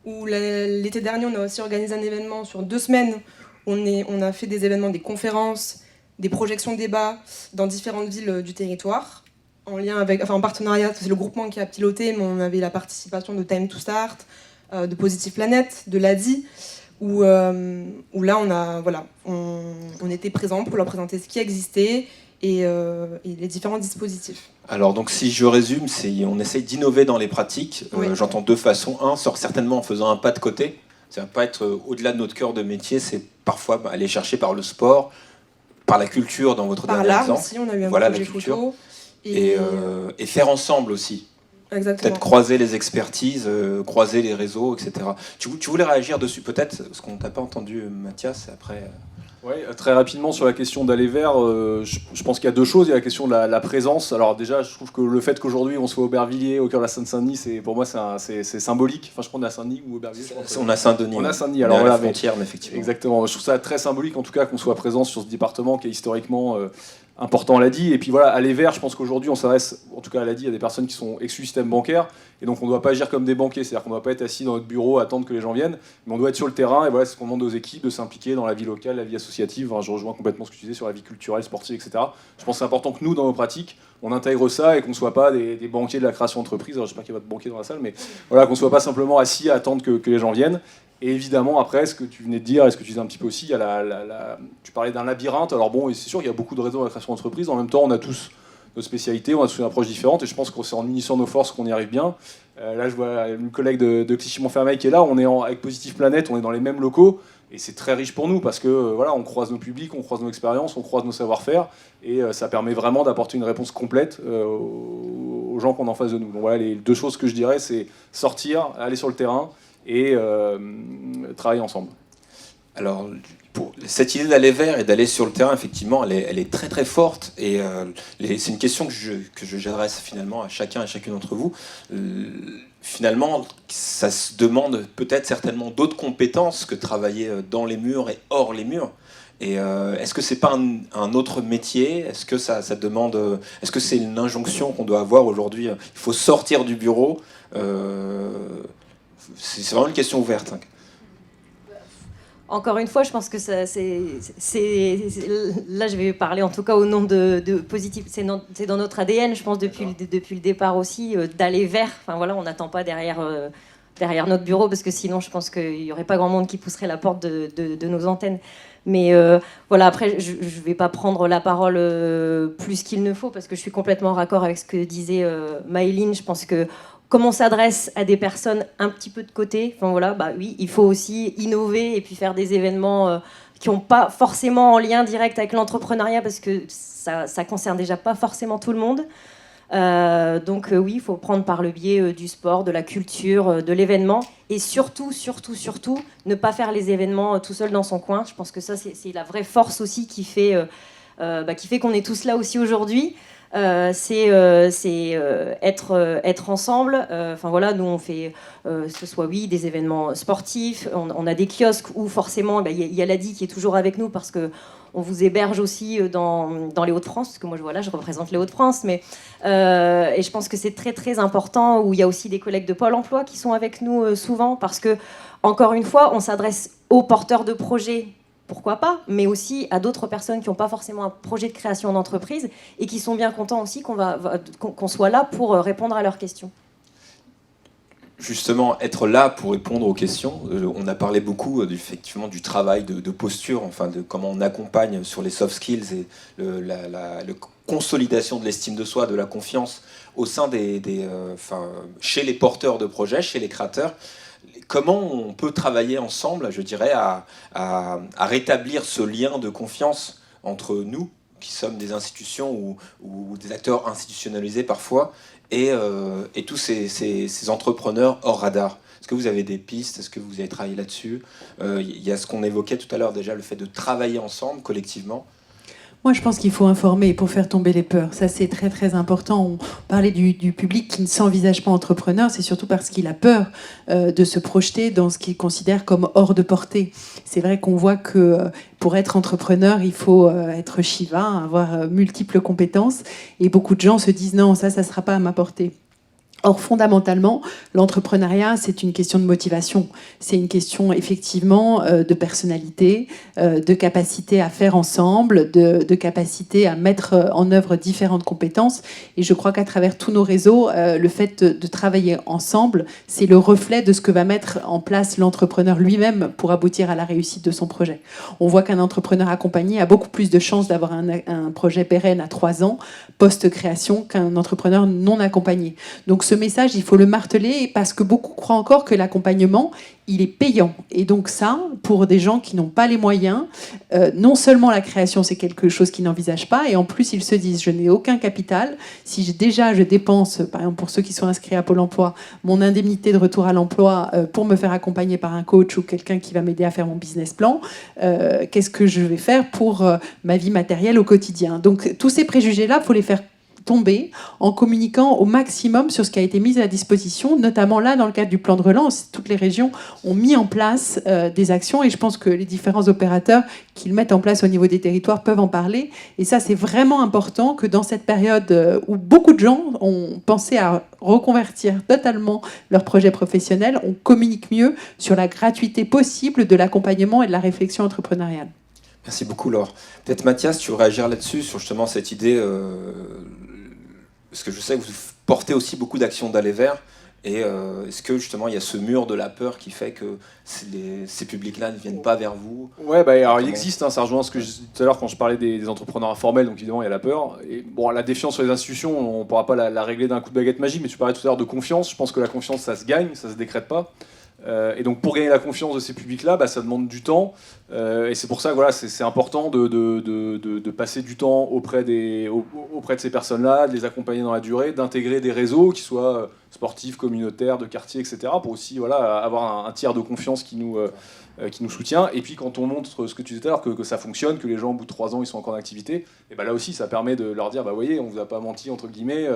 Où l'été dernier, on a aussi organisé un événement sur 2 semaines. On a fait des événements, des conférences, des projections débats dans différentes villes du territoire. En partenariat, c'est le groupement qui a piloté, mais on avait la participation de Time to Start, de Positive Planet, de l'ADI, où là, on était présents pour leur présenter ce qui existait et les différents dispositifs. Alors donc si je résume, on essaye d'innover dans les pratiques. Oui. J'entends 2 façons. Certainement en faisant un pas de côté. Ça va pas être au-delà de notre cœur de métier, c'est parfois aller chercher par le sport, par la culture dans votre dernier Par exemple. l'art aussi, on a eu un Voilà, projet la culture. photo. Et faire ensemble aussi. Exactement. Peut-être croiser les expertises, croiser les réseaux, etc. Tu voulais réagir dessus peut-être, parce qu'on t'a pas entendu, Mathias, après... Ouais, très rapidement sur la question d'aller vers, je pense qu'il y a 2 choses. Il y a la question de la présence. Alors déjà, je trouve que le fait qu'aujourd'hui on soit au Aubervilliers, au cœur de la Seine-Saint-Denis, pour moi c'est symbolique. Enfin, je crois qu'on est à Saint-Denis ou Aubervilliers. On a Saint-Denis. On a Saint-Denis. Alors Alors la voilà, frontière, mais effectivement. Exactement. Je trouve ça très symbolique, en tout cas, qu'on soit présent sur ce département qui est historiquement important à l'ADI. Et puis voilà, aller vers, je pense qu'aujourd'hui, on s'adresse, en tout cas à l'ADI, à des personnes qui sont exclues du système bancaire. Et donc, on ne doit pas agir comme des banquiers. C'est-à-dire qu'on ne doit pas être assis dans notre bureau à attendre que les gens viennent. Mais on doit être sur le terrain. Et voilà, c'est ce qu'on demande aux équipes, de s'impliquer dans la vie locale, la vie associative. Enfin, je rejoins complètement ce que tu disais sur la vie culturelle, sportive, etc. Je pense que c'est important que nous, dans nos pratiques, on intègre ça et qu'on ne soit pas des banquiers de la création d'entreprise. Alors, je ne sais pas qu'il y a votre banquier dans la salle, mais voilà, qu'on ne soit pas simplement assis à attendre que les gens viennent. Et évidemment, après, ce que tu venais de dire, et ce que tu disais un petit peu aussi, il y a tu parlais d'un labyrinthe. Alors bon, c'est sûr qu'il y a beaucoup de réseaux dans la création d'entreprise. En même temps, on a tous nos spécialités, on a tous une approche différente. Et je pense que c'est en unissant nos forces qu'on y arrive bien. Là, je vois une collègue de Clichy-Montfermeil qui est là. On est avec Positive Planet, on est dans les mêmes locaux. Et c'est très riche pour nous parce que voilà, on croise nos publics, on croise nos expériences, on croise nos savoir-faire. Et ça permet vraiment d'apporter une réponse complète aux gens qu'on a en face de nous. Donc voilà, les 2 choses que je dirais, c'est sortir, aller sur le terrain et travailler ensemble. Alors, cette idée d'aller vers et d'aller sur le terrain, effectivement, elle est très très forte. Et c'est une question que j'adresse finalement à chacun et chacune d'entre vous. Finalement, ça se demande peut-être certainement d'autres compétences que travailler dans les murs et hors les murs. Et est-ce que c'est pas un autre métier ? Est-ce que ça demande Est-ce que c'est une injonction qu'on doit avoir aujourd'hui ? Il faut sortir du bureau. C'est vraiment une question ouverte. Encore une fois, je pense que là, je vais parler en tout cas au nom de Positive. C'est dans notre ADN, je pense, depuis le départ aussi, d'aller vers. Enfin voilà, on n'attend pas derrière notre bureau parce que sinon, je pense qu'il n'y aurait pas grand monde qui pousserait la porte de nos antennes. Mais voilà, après, je ne vais pas prendre la parole plus qu'il ne faut parce que je suis complètement en raccord avec ce que disait Maëline. Je pense que comme on s'adresse à des personnes un petit peu de côté, enfin voilà, bah oui, il faut aussi innover et puis faire des événements qui n'ont pas forcément en lien direct avec l'entrepreneuriat parce que ça concerne déjà pas forcément tout le monde. Donc oui, il faut prendre par le biais du sport, de la culture, de l'événement et surtout, ne pas faire les événements tout seul dans son coin. Je pense que ça, c'est la vraie force aussi qui fait qu'on est tous là aussi aujourd'hui. C'est être ensemble. Enfin voilà, nous on fait ce soit des événements sportifs. On a des kiosques où forcément il y a l'ADI qui est toujours avec nous parce que on vous héberge aussi dans les Hauts-de-France parce que moi je représente les Hauts-de-France, mais et je pense que c'est très très important où il y a aussi des collègues de Pôle Emploi qui sont avec nous souvent parce que encore une fois on s'adresse aux porteurs de projets. Pourquoi pas, mais aussi à d'autres personnes qui n'ont pas forcément un projet de création d'entreprise et qui sont bien contents aussi qu'on soit là pour répondre à leurs questions. Justement, être là pour répondre aux questions. On a parlé beaucoup effectivement du travail de posture, enfin de comment on accompagne sur les soft skills et la consolidation de l'estime de soi, de la confiance au sein chez les porteurs de projets, chez les créateurs. comment on peut travailler ensemble, je dirais, à rétablir ce lien de confiance entre nous, qui sommes des institutions ou des acteurs institutionnalisés parfois, et tous ces entrepreneurs hors radar. Est-ce que vous avez des pistes? Est-ce que vous avez travaillé là-dessus? Il y a ce qu'on évoquait tout à l'heure déjà, le fait de travailler ensemble, collectivement. Moi, je pense qu'il faut informer pour faire tomber les peurs. Ça, c'est très, très important. On parlait du public qui ne s'envisage pas entrepreneur. C'est surtout parce qu'il a peur de se projeter dans ce qu'il considère comme hors de portée. C'est vrai qu'on voit que pour être entrepreneur, il faut être Shiva, avoir multiples compétences. Et beaucoup de gens se disent non, ça ne sera pas à ma portée. Or, fondamentalement, l'entrepreneuriat, c'est une question de motivation. C'est une question, effectivement, de personnalité, de capacité à faire ensemble, de capacité à mettre en œuvre différentes compétences. Et je crois qu'à travers tous nos réseaux, le fait de travailler ensemble, c'est le reflet de ce que va mettre en place l'entrepreneur lui-même pour aboutir à la réussite de son projet. On voit qu'un entrepreneur accompagné a beaucoup plus de chances d'avoir un projet pérenne à 3 ans, post-création, qu'un entrepreneur non accompagné. Donc, ce message, il faut le marteler parce que beaucoup croient encore que l'accompagnement, il est payant. Et donc ça, pour des gens qui n'ont pas les moyens, non seulement la création, c'est quelque chose qu'ils n'envisagent pas, et en plus, ils se disent, je n'ai aucun capital. Si je dépense, par exemple, pour ceux qui sont inscrits à Pôle emploi, mon indemnité de retour à l'emploi pour me faire accompagner par un coach ou quelqu'un qui va m'aider à faire mon business plan, qu'est-ce que je vais faire pour ma vie matérielle au quotidien? Donc tous ces préjugés-là, il faut les faire tomber en communiquant au maximum sur ce qui a été mis à disposition, notamment là dans le cadre du plan de relance. Toutes les régions ont mis en place des actions et je pense que les différents opérateurs qui le mettent en place au niveau des territoires peuvent en parler. Et ça, c'est vraiment important que dans cette période où beaucoup de gens ont pensé à reconvertir totalement leur projet professionnel, on communique mieux sur la gratuité possible de l'accompagnement et de la réflexion entrepreneuriale. Merci beaucoup, Laure. Peut-être Mathias, tu veux réagir là-dessus, sur justement cette idée, parce que je sais que vous portez aussi beaucoup d'actions d'aller vers, et est-ce que justement il y a ce mur de la peur qui fait que ces publics-là ne viennent pas vers vous? Ouais, alors il existe, ça rejoint ce que je disais tout à l'heure quand je parlais des entrepreneurs informels, donc évidemment il y a la peur. Et bon, la défiance sur les institutions, on ne pourra pas la régler d'un coup de baguette magique, mais tu parlais tout à l'heure de confiance. Je pense que la confiance, ça se gagne, ça se décrète pas. Et donc pour gagner la confiance de ces publics-là, ça demande du temps. Et c'est pour ça que voilà, c'est important de passer du temps auprès de ces personnes-là, de les accompagner dans la durée, d'intégrer des réseaux qui soient sportifs, communautaires, de quartier, etc. pour aussi avoir un tiers de confiance qui nous soutient. Et puis quand on montre ce que tu disais tout à l'heure, que ça fonctionne, que les gens au bout de 3 ans ils sont encore en activité, et là aussi ça permet de leur dire, voyez, on vous a pas menti entre guillemets,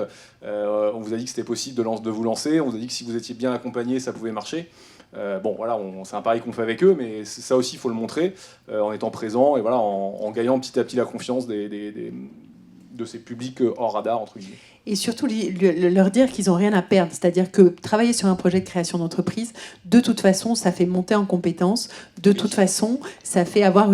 on vous a dit que c'était possible de vous lancer, on vous a dit que si vous étiez bien accompagné ça pouvait marcher. C'est un pari qu'on fait avec eux, mais ça aussi il faut le montrer en étant présent et en gagnant petit à petit la confiance de ces publics hors radar entre guillemets. Et surtout leur dire qu'ils n'ont rien à perdre. C'est-à-dire que travailler sur un projet de création d'entreprise, de toute façon, ça fait monter en compétences. De toute façon, ça fait avoir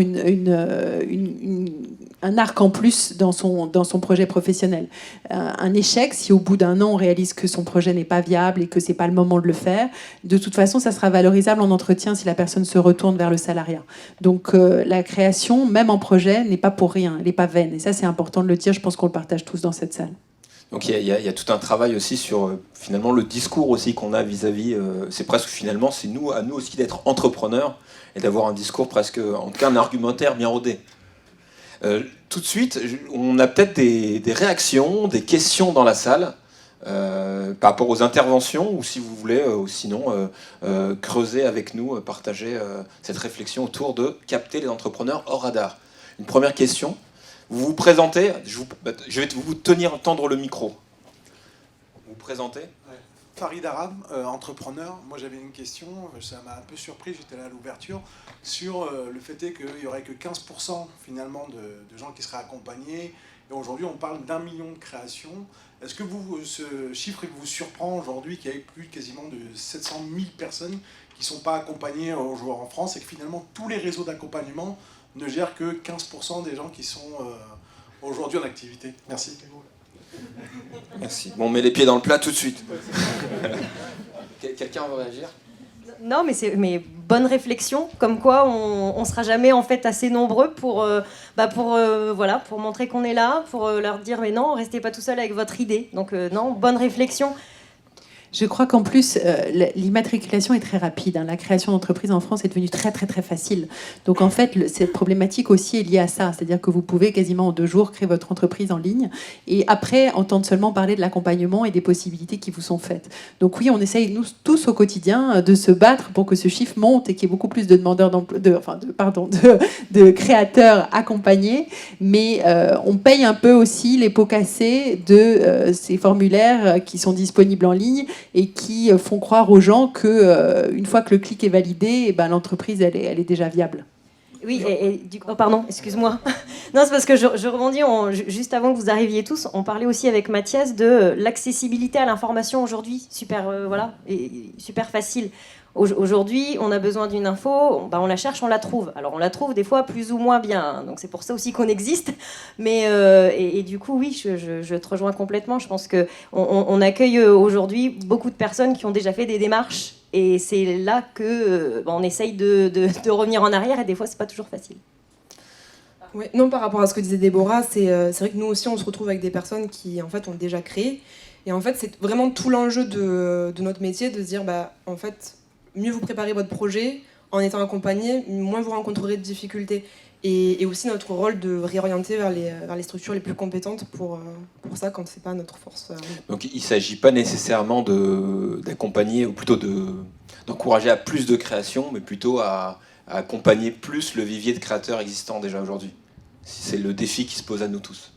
un arc en plus dans son projet professionnel. Un échec, si au bout d'un an, on réalise que son projet n'est pas viable et que ce n'est pas le moment de le faire, de toute façon, ça sera valorisable en entretien si la personne se retourne vers le salariat. Donc la création, même en projet, n'est pas pour rien. Elle n'est pas vaine. Et ça, c'est important de le dire. Je pense qu'on le partage tous dans cette salle. Donc il y a tout un travail aussi sur finalement le discours aussi qu'on a vis-à-vis. C'est presque finalement c'est à nous aussi d'être entrepreneurs et d'avoir un discours presque, en tout cas un argumentaire bien rodé. Tout de suite, on a peut-être des réactions, des questions dans la salle par rapport aux interventions ou si vous voulez, ou sinon creuser avec nous, partager cette réflexion autour de capter les entrepreneurs hors radar. Une première question. Vous vous présentez, je vais vous tendre le micro. Vous vous présentez ? Farid Aram, entrepreneur. Moi j'avais une question, ça m'a un peu surpris, j'étais là à l'ouverture, sur le fait qu'il n'y aurait que 15% finalement de gens qui seraient accompagnés. Et aujourd'hui on parle d'1 million de créations. Est-ce que ce chiffre vous surprend aujourd'hui qu'il y ait plus quasiment de 700 000 personnes qui ne sont pas accompagnées aujourd'hui en France et que finalement tous les réseaux d'accompagnement ne gèrent que 15% des gens qui sont aujourd'hui en activité? Merci. Merci. Bon, on met les pieds dans le plat tout de suite. Quelqu'un veut réagir? Non, mais bonne réflexion, comme quoi on sera jamais en fait assez nombreux pour montrer qu'on est là, pour leur dire mais non, restez pas tout seul avec votre idée. Donc non, bonne réflexion. Je crois qu'en plus, l'immatriculation est très rapide. La création d'entreprise en France est devenue très, très, très facile. Donc, en fait, cette problématique aussi est liée à ça. C'est-à-dire que vous pouvez quasiment en 2 jours créer votre entreprise en ligne et après entendre seulement parler de l'accompagnement et des possibilités qui vous sont faites. Donc, oui, on essaye, nous tous au quotidien, de se battre pour que ce chiffre monte et qu'il y ait beaucoup plus de demandeurs d'emploi, de créateurs accompagnés. Mais on paye un peu aussi les pots cassés de ces formulaires qui sont disponibles en ligne et qui font croire aux gens que une fois que le clic est validé, l'entreprise elle est déjà viable. Oui, et du coup, pardon, excuse-moi. Non, c'est parce que je rebondis, juste avant que vous arriviez tous, on parlait aussi avec Mathias de l'accessibilité à l'information aujourd'hui, super facile. Aujourd'hui, on a besoin d'une info, on la cherche, on la trouve. Alors on la trouve des fois plus ou moins bien, donc c'est pour ça aussi qu'on existe. Mais et du coup, oui, je te rejoins complètement. Je pense qu'on accueille aujourd'hui beaucoup de personnes qui ont déjà fait des démarches, et c'est là que on essaye de revenir en arrière, et des fois c'est pas toujours facile. Ouais, non, par rapport à ce que disait Déborah, c'est vrai que nous aussi on se retrouve avec des personnes qui en fait ont déjà créé, et en fait c'est vraiment tout l'enjeu de notre métier de se dire en fait, mieux vous préparez votre projet en étant accompagné, moins vous rencontrerez de difficultés. Et aussi notre rôle de réorienter vers les structures les plus compétentes pour ça, quand c'est pas notre force. Donc il ne s'agit pas nécessairement d'accompagner, ou plutôt d'encourager à plus de création, mais plutôt à accompagner plus le vivier de créateurs existants déjà aujourd'hui. C'est le défi qui se pose à nous tous.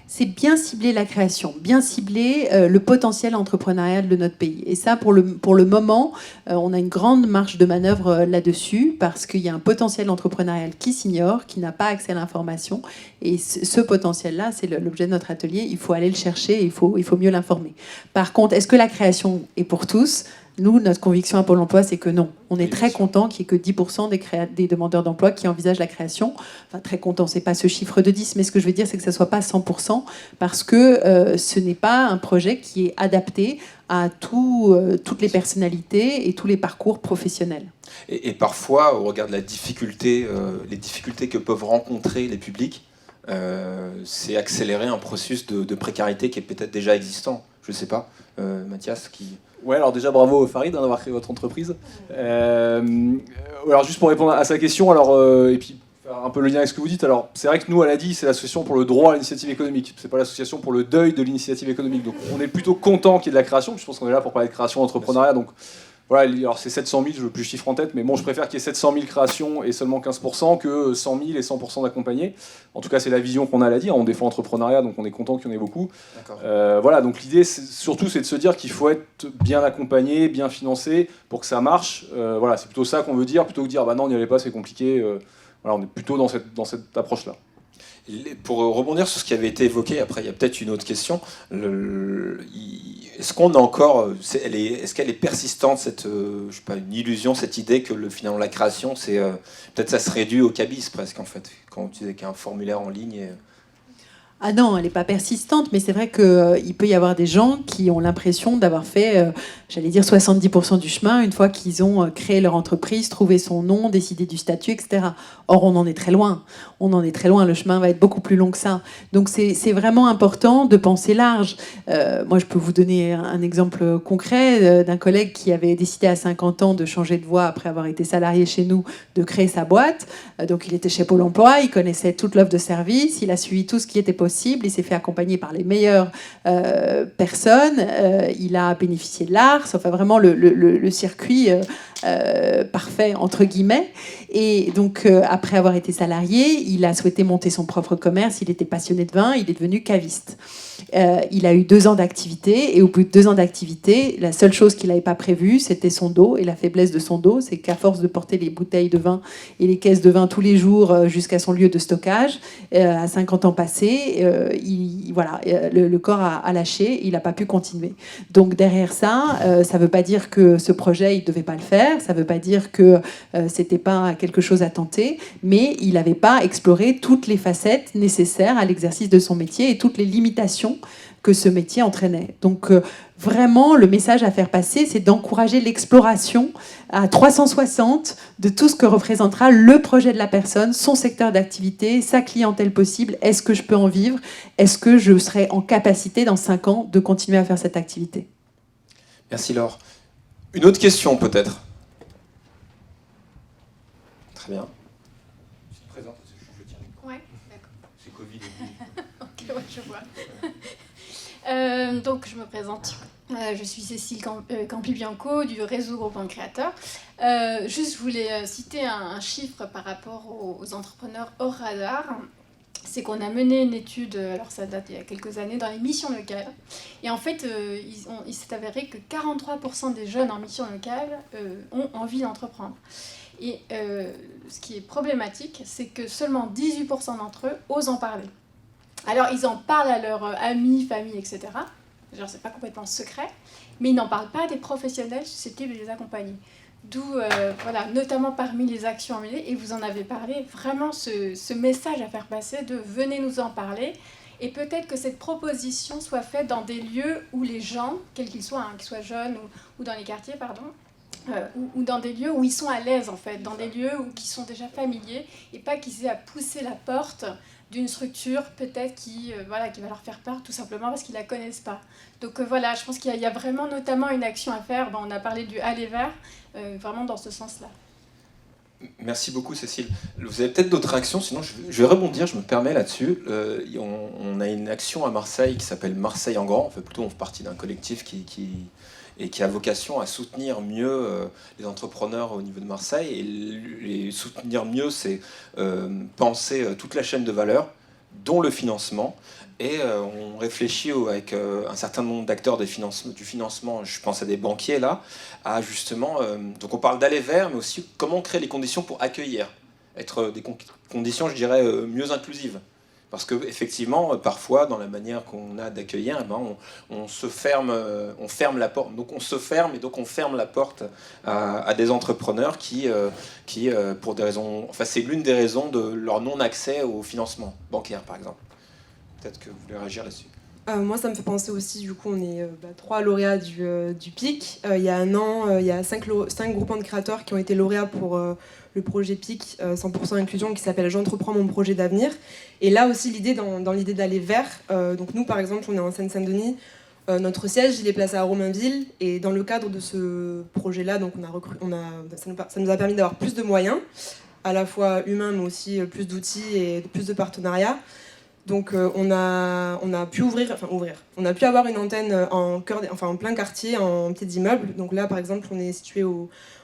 C'est bien cibler la création, bien cibler le potentiel entrepreneurial de notre pays. Et ça, pour le moment, on a une grande marge de manœuvre là-dessus, parce qu'il y a un potentiel entrepreneurial qui s'ignore, qui n'a pas accès à l'information. Et ce potentiel-là, c'est l'objet de notre atelier. Il faut aller le chercher et il faut mieux l'informer. Par contre, est-ce que la création est pour tous ? Nous, notre conviction à Pôle emploi, c'est que non. On est très content qu'il n'y ait que 10% des demandeurs d'emploi qui envisagent la création. Enfin, très content, c'est pas ce chiffre de 10, mais ce que je veux dire, c'est que ça ne soit pas 100%, parce que ce n'est pas un projet qui est adapté à toutes les personnalités et tous les parcours professionnels. Et parfois, au regard de les difficultés que peuvent rencontrer les publics, c'est accélérer un processus de précarité qui est peut-être déjà existant. Je ne sais pas, Mathias qui... Ouais, alors déjà bravo Farid d'avoir créé votre entreprise. Alors juste pour répondre à sa question, et puis faire un peu le lien avec ce que vous dites, alors c'est vrai que nous à l'ADI, c'est l'association pour le droit à l'initiative économique, c'est pas l'association pour le deuil de l'initiative économique. Donc on est plutôt content qu'il y ait de la création, je pense qu'on est là pour parler de création d'entrepreneuriat, donc voilà, alors c'est 700 000, je veux plus le chiffre en tête, mais bon, je préfère qu'il y ait 700 000 créations et seulement 15% que 100 000 et 100% d'accompagnés. En tout cas, c'est la vision qu'on a à l'ADI, on défend l'entrepreneuriat, donc on est content qu'il y en ait beaucoup. Voilà, donc l'idée, surtout, c'est de se dire qu'il faut être bien accompagné, bien financé pour que ça marche. Voilà, c'est plutôt ça qu'on veut dire, plutôt que dire, non, on n'y allait pas, c'est compliqué. Voilà, on est plutôt dans cette approche-là. Pour rebondir sur ce qui avait été évoqué, après il y a peut-être une autre question. Est-ce qu'on a encore, est-ce qu'elle est persistante une illusion, cette idée que finalement la création, c'est peut-être ça se réduit au cabis presque en fait, quand tu disais qu'il y a un formulaire en ligne. Ah non, elle n'est pas persistante, mais c'est vrai qu'il peut y avoir des gens qui ont l'impression d'avoir fait, 70% du chemin une fois qu'ils ont créé leur entreprise, trouvé son nom, décidé du statut, etc. Or, on en est très loin. Le chemin va être beaucoup plus long que ça. Donc, c'est vraiment important de penser large. Moi, je peux vous donner un exemple concret d'un collègue qui avait décidé à 50 ans de changer de voie après avoir été salarié chez nous, de créer sa boîte. Donc, il était chez Pôle emploi, il connaissait toute l'offre de service, il a suivi tout ce qui était possible. Il s'est fait accompagner par les meilleures personnes. Il a bénéficié de l'ARS, enfin vraiment le circuit parfait, entre guillemets. Et donc, après avoir été salarié, il a souhaité monter son propre commerce. Il était passionné de vin, il est devenu caviste. Il a eu 2 ans d'activité, et au bout de 2 ans d'activité, la seule chose qu'il n'avait pas prévue, c'était son dos, et la faiblesse de son dos, c'est qu'à force de porter les bouteilles de vin et les caisses de vin tous les jours jusqu'à son lieu de stockage, à 50 ans passés, le corps a lâché, il n'a pas pu continuer. Donc derrière ça, ça ne veut pas dire que ce projet, il ne devait pas le faire, ça ne veut pas dire que c'était pas quelque chose à tenter, mais il n'avait pas exploré toutes les facettes nécessaires à l'exercice de son métier et toutes les limitations que ce métier entraînait. Donc vraiment, le message à faire passer, c'est d'encourager l'exploration à 360 de tout ce que représentera le projet de la personne, son secteur d'activité, sa clientèle possible. Est-ce que je peux en vivre? Est-ce que je serai en capacité, dans 5 ans, de continuer à faire cette activité? Merci Laure. Une autre question peut-être. Très bien. Je te présente, je tiens. Ouais, d'accord. C'est Covid. Ok, ouais, je vois. Donc, je me présente. Je suis Cécile Campi-Bianco du réseau Groupement de Créateurs. Juste, je voulais citer un chiffre par rapport aux entrepreneurs hors radar. C'est qu'on a mené une étude, alors ça date il y a quelques années, dans les missions locales. Et en fait, il s'est avéré que 43% des jeunes en mission locale ont envie d'entreprendre. Et ce qui est problématique, c'est que seulement 18% d'entre eux osent en parler. Alors, ils en parlent à leurs amis, famille, etc. Genre, c'est pas complètement secret, mais ils n'en parlent pas à des professionnels susceptibles de les accompagner. D'où, voilà, notamment parmi les actions à mener, et vous en avez parlé, vraiment ce message à faire passer de « venez nous en parler ». Et peut-être que cette proposition soit faite dans des lieux où les gens, quels qu'ils soient, qu'ils soient jeunes ou dans les quartiers, pardon, ou dans des lieux où ils sont à l'aise, en fait, dans des lieux qui sont déjà familiers, et pas qu'ils aient à pousser la porte d'une structure peut-être qui va leur faire peur tout simplement parce qu'ils ne la connaissent pas. Donc voilà, je pense qu'il y a vraiment notamment une action à faire. On a parlé du aller vers, vraiment dans ce sens-là. Merci beaucoup Cécile. Vous avez peut-être d'autres réactions, sinon je vais rebondir, je me permets là-dessus. On a une action à Marseille qui s'appelle Marseille en grand. Enfin, plutôt on fait partie d'un collectif qui a vocation à soutenir mieux les entrepreneurs au niveau de Marseille. Et soutenir mieux, c'est penser toute la chaîne de valeur, dont le financement. Et on réfléchit avec un certain nombre d'acteurs du financement, je pense à des banquiers là, à justement, donc on parle d'aller vers, mais aussi comment créer les conditions pour accueillir, être des conditions, je dirais, mieux inclusives. Parce qu'effectivement, parfois, dans la manière qu'on a d'accueillir, eh ben, on ferme la porte. Donc on se ferme et donc on ferme la porte à des entrepreneurs qui, pour des raisons... Enfin, c'est l'une des raisons de leur non-accès au financement bancaire, par exemple. Peut-être que vous voulez réagir là-dessus. Moi, ça me fait penser aussi, du coup, on est 3 lauréats du PIC. Il y a un an, il y a 5 groupements de créateurs qui ont été lauréats pour le projet PIC 100% inclusion qui s'appelle « J'entreprends mon projet d'avenir ». Et là aussi, l'idée, dans l'idée d'aller vers, donc nous, par exemple, on est en Seine-Saint-Denis, notre siège, il est placé à Romainville. Et dans le cadre de ce projet-là, donc ça nous a permis d'avoir plus de moyens, à la fois humains, mais aussi plus d'outils et plus de partenariats. Donc on a pu on a pu avoir une antenne en plein quartier, en pied d'immeuble. Donc là, par exemple,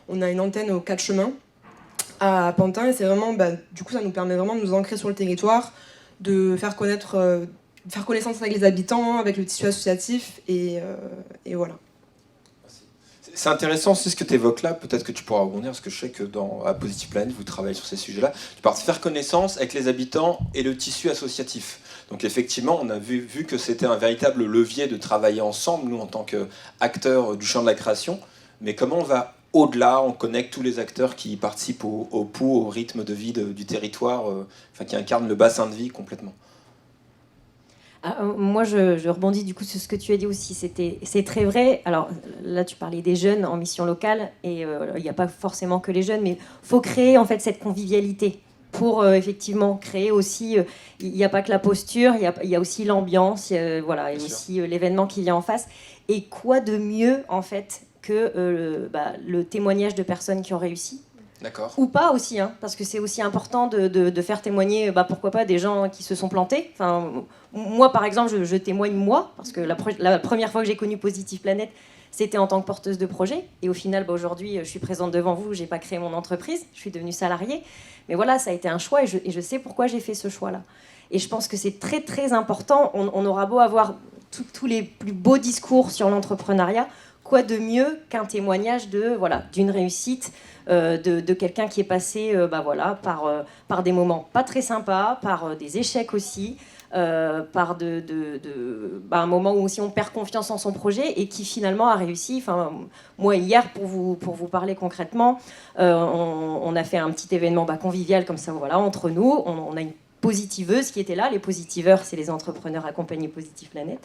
on a une antenne aux 4 chemins à Pantin, et c'est vraiment, du coup, ça nous permet vraiment de nous ancrer sur le territoire, de faire connaissance avec les habitants, avec le tissu associatif, et voilà. C'est intéressant aussi ce que tu évoques là, peut-être que tu pourras rebondir, parce que je sais que à Positive Planet, vous travaillez sur ces sujets-là. Tu parles de faire connaissance avec les habitants et le tissu associatif. Donc effectivement, on a vu que c'était un véritable levier de travailler ensemble, nous, en tant qu'acteurs du champ de la création. Mais comment on va au-delà, on connecte tous les acteurs qui participent au pouls, au rythme de vie du territoire, qui incarnent le bassin de vie complètement. Moi, je rebondis du coup sur ce que tu as dit aussi. C'est très vrai. Alors là, tu parlais des jeunes en mission locale, et il n'y a pas forcément que les jeunes, mais il faut créer en fait cette convivialité pour effectivement créer aussi. Il n'y a pas que la posture, il y a aussi l'ambiance, voilà, et aussi l'événement qui vient en face. Et quoi de mieux en fait que le témoignage de personnes qui ont réussi. D'accord. Ou pas aussi, parce que c'est aussi important de faire témoigner, pourquoi pas, des gens qui se sont plantés. Enfin, moi, par exemple, je témoigne moi, parce que la première fois que j'ai connu Positive Planet, c'était en tant que porteuse de projet. Et au final, aujourd'hui, je suis présente devant vous, je n'ai pas créé mon entreprise, je suis devenue salariée. Mais voilà, ça a été un choix, et je sais pourquoi j'ai fait ce choix-là. Et je pense que c'est très, très important. On aura beau avoir tous les plus beaux discours sur l'entrepreneuriat, quoi de mieux qu'un témoignage d'une réussite, de quelqu'un qui est passé par des moments pas très sympas, par des échecs aussi, par un moment où aussi on perd confiance en son projet et qui finalement a réussi. Enfin, moi, hier, pour vous parler concrètement, on a fait un petit événement convivial comme ça, entre nous. On a une positiveuse qui était là. Les positiveurs, c'est les entrepreneurs accompagnés Positive Planet.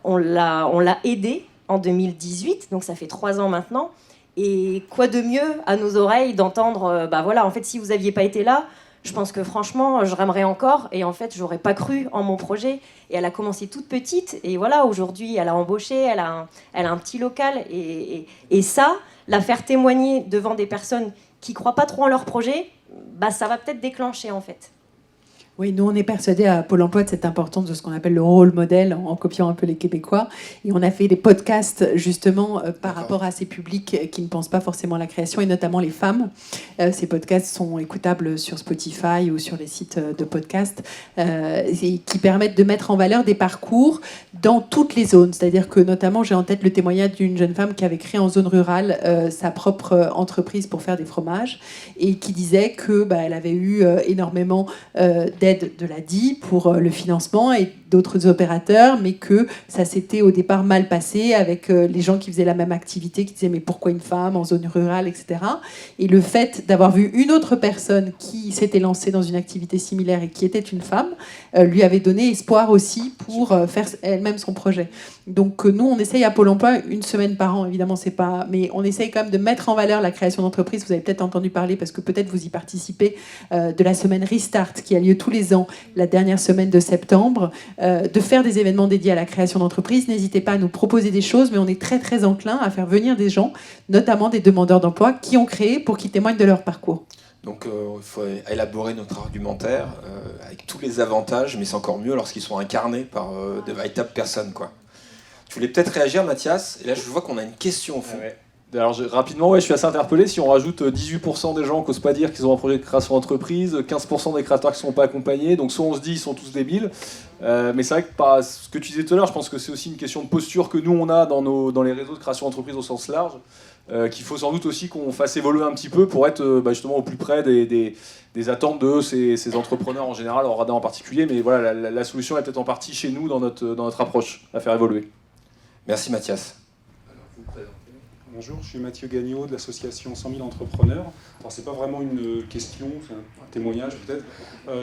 On l'a aidée en 2018, donc ça fait 3 ans maintenant. Et quoi de mieux à nos oreilles d'entendre, en fait, si vous n'aviez pas été là, Je pense que franchement, je rêverais encore et en fait, j'aurais pas cru en mon projet. Et elle a commencé toute petite et voilà, aujourd'hui, elle a embauché, elle a un petit local et ça, la faire témoigner devant des personnes qui croient pas trop en leur projet, bah ça va peut-être déclencher en fait. Oui, nous on est persuadés à Pôle emploi de cette importance de ce qu'on appelle le rôle modèle, en copiant un peu les Québécois. Et on a fait des podcasts justement par rapport à ces publics qui ne pensent pas forcément à la création, et notamment les femmes. Ces podcasts sont écoutables sur Spotify ou sur les sites de podcasts, et qui permettent de mettre en valeur des parcours dans toutes les zones. C'est-à-dire que notamment, j'ai en tête le témoignage d'une jeune femme qui avait créé en zone rurale sa propre entreprise pour faire des fromages, et qui disait que elle avait eu énormément d'aide de l'ADI pour le financement et d'autres opérateurs, mais que ça s'était au départ mal passé avec les gens qui faisaient la même activité, qui disaient mais pourquoi une femme en zone rurale, etc. Et le fait d'avoir vu une autre personne qui s'était lancée dans une activité similaire et qui était une femme, lui avait donné espoir aussi pour faire elle-même son projet. Donc nous, on essaye à Pôle emploi une semaine par an, évidemment, c'est pas... Mais on essaye quand même de mettre en valeur la création d'entreprise. Vous avez peut-être entendu parler, parce que peut-être vous y participez, de la semaine Restart, qui a lieu tous les ans, la dernière semaine de septembre, de faire des événements dédiés à la création d'entreprise. N'hésitez pas à nous proposer des choses, mais on est très très enclin à faire venir des gens, notamment des demandeurs d'emploi, qui ont créé pour qu'ils témoignent de leur parcours. Donc il faut élaborer notre argumentaire avec tous les avantages, mais c'est encore mieux lorsqu'ils sont incarnés par de véritables personnes, quoi. Tu voulais peut-être réagir, Mathias, et là je vois qu'on a une question au fond. Ouais. Alors rapidement, je suis assez interpellé. Si on rajoute 18% des gens qui n'osent pas dire qu'ils ont un projet de création d'entreprise, 15% des créateurs qui ne sont pas accompagnés, donc soit on se dit ils sont tous débiles, mais c'est vrai que par ce que tu disais tout à l'heure, je pense que c'est aussi une question de posture que nous on a dans les réseaux de création d'entreprise au sens large, qu'il faut sans doute aussi qu'on fasse évoluer un petit peu pour être justement au plus près des attentes de ces entrepreneurs en général, en radar en particulier, mais voilà, la solution est peut-être en partie chez nous dans notre approche à faire évoluer. Merci Mathias. Bonjour, je suis Mathieu Gagnon de l'association 100 000 entrepreneurs. Alors c'est pas vraiment une question, c'est un témoignage peut-être,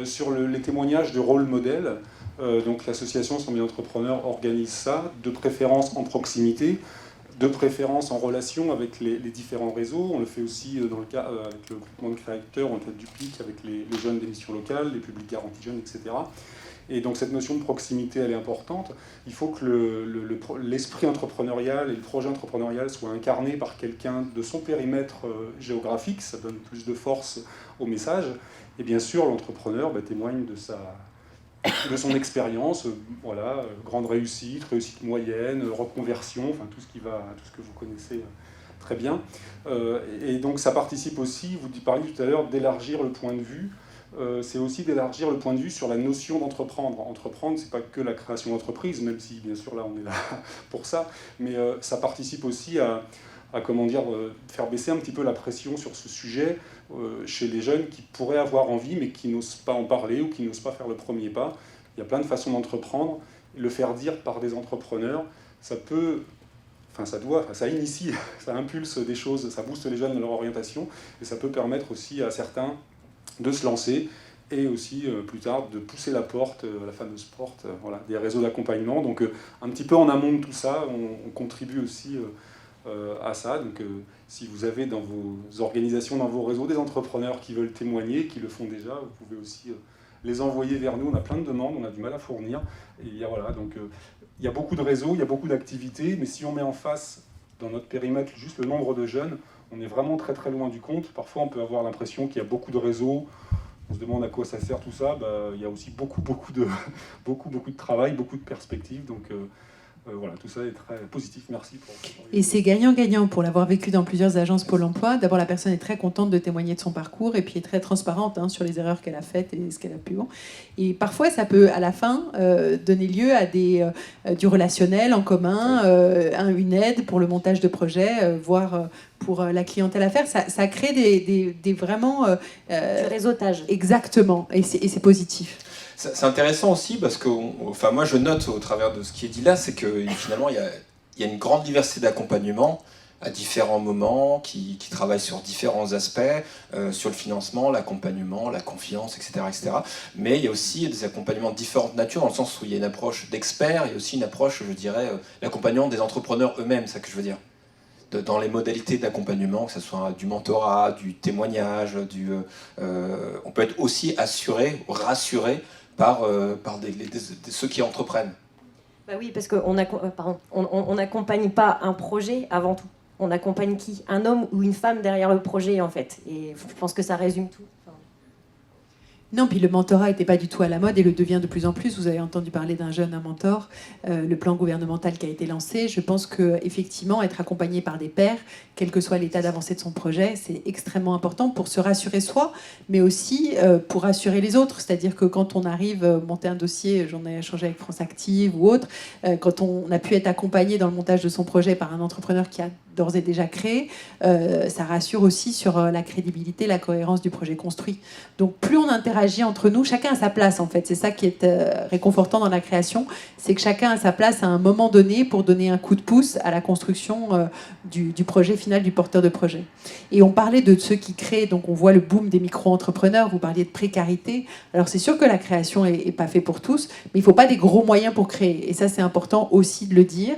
sur les témoignages de rôle modèle. Donc l'association 100 000 entrepreneurs organise ça, de préférence en proximité, de préférence en relation avec les différents réseaux. On le fait aussi dans le cas avec le groupement de créateurs, on le duplique avec les jeunes d'émissions locales, les publics garantis jeunes, etc. Et donc cette notion de proximité, elle est importante. Il faut que l'esprit entrepreneurial et le projet entrepreneurial soient incarnés par quelqu'un de son périmètre géographique, ça donne plus de force au message. Et bien sûr, l'entrepreneur témoigne de son expérience, voilà, grande réussite moyenne, reconversion, enfin tout ce que vous connaissez très bien. Et donc ça participe aussi, vous parliez tout à l'heure, d'élargir le point de vue. C'est aussi d'élargir le point de vue sur la notion d'entreprendre. Entreprendre, c'est pas que la création d'entreprise, même si bien sûr là on est là pour ça, mais ça participe aussi à faire baisser un petit peu la pression sur ce sujet chez les jeunes qui pourraient avoir envie mais qui n'osent pas en parler ou qui n'osent pas faire le premier pas. Il y a plein de façons d'entreprendre. Le faire dire par des entrepreneurs, ça initie, ça impulse des choses, ça booste les jeunes dans leur orientation et ça peut permettre aussi à certains de se lancer et aussi plus tard de pousser la porte, la fameuse porte, voilà, des réseaux d'accompagnement. Donc un petit peu en amont de tout ça, on contribue aussi à ça. Donc si vous avez dans vos organisations, dans vos réseaux des entrepreneurs qui veulent témoigner, qui le font déjà, vous pouvez aussi les envoyer vers nous. On a plein de demandes, on a du mal à fournir. Et il y a beaucoup de réseaux, il y a beaucoup d'activités, mais si on met en face dans notre périmètre juste le nombre de jeunes, on est vraiment très très loin du compte. Parfois on peut avoir l'impression qu'il y a beaucoup de réseaux, on se demande à quoi ça sert tout ça. Il y a aussi beaucoup de travail, beaucoup de perspectives. Donc voilà, tout ça est très positif. Merci. Et c'est gagnant-gagnant pour l'avoir vécu dans plusieurs agences Pôle emploi. D'abord, la personne est très contente de témoigner de son parcours et puis est très transparente sur les erreurs qu'elle a faites et ce qu'elle a pu. Et parfois, ça peut, à la fin, donner lieu à du relationnel en commun, une aide pour le montage de projets, voire pour la clientèle à faire. Ça crée des vraiment... du réseautage. Exactement, et c'est positif. C'est intéressant aussi parce que, moi je note au travers de ce qui est dit là, c'est que finalement il y a une grande diversité d'accompagnement à différents moments, qui travaillent sur différents aspects, sur le financement, l'accompagnement, la confiance, etc., etc. Mais il y a aussi des accompagnements de différentes natures, dans le sens où il y a une approche d'experts, il y a aussi une approche, je dirais, l'accompagnement des entrepreneurs eux-mêmes, c'est ça que je veux dire. dans les modalités d'accompagnement, que ce soit du mentorat, du témoignage, on peut être aussi assuré, rassuré par ceux qui entreprennent. Bah oui, parce qu'on n'accompagne pas un projet avant tout. On accompagne qui? Un homme ou une femme derrière le projet, en fait. Et je pense que ça résume tout. Non, puis le mentorat n'était pas du tout à la mode et le devient de plus en plus. Vous avez entendu parler d'un jeune, un mentor, le plan gouvernemental qui a été lancé. Je pense qu'effectivement, être accompagné par des pairs, quel que soit l'état d'avancée de son projet, c'est extrêmement important pour se rassurer soi, mais aussi pour rassurer les autres. C'est-à-dire que quand on arrive à monter un dossier, j'en ai échangé avec France Active ou autre, quand on a pu être accompagné dans le montage de son projet par un entrepreneur qui a d'ores et déjà créé, ça rassure aussi sur la crédibilité, la cohérence du projet construit. Donc plus on interagit entre nous, chacun a sa place en fait. C'est ça qui est réconfortant dans la création, c'est que chacun a sa place à un moment donné pour donner un coup de pouce à la construction du projet final du porteur de projet. Et on parlait de ceux qui créent, donc on voit le boom des micro-entrepreneurs, vous parliez de précarité. Alors c'est sûr que la création est pas faite pour tous, mais il faut pas des gros moyens pour créer. Et ça c'est important aussi de le dire.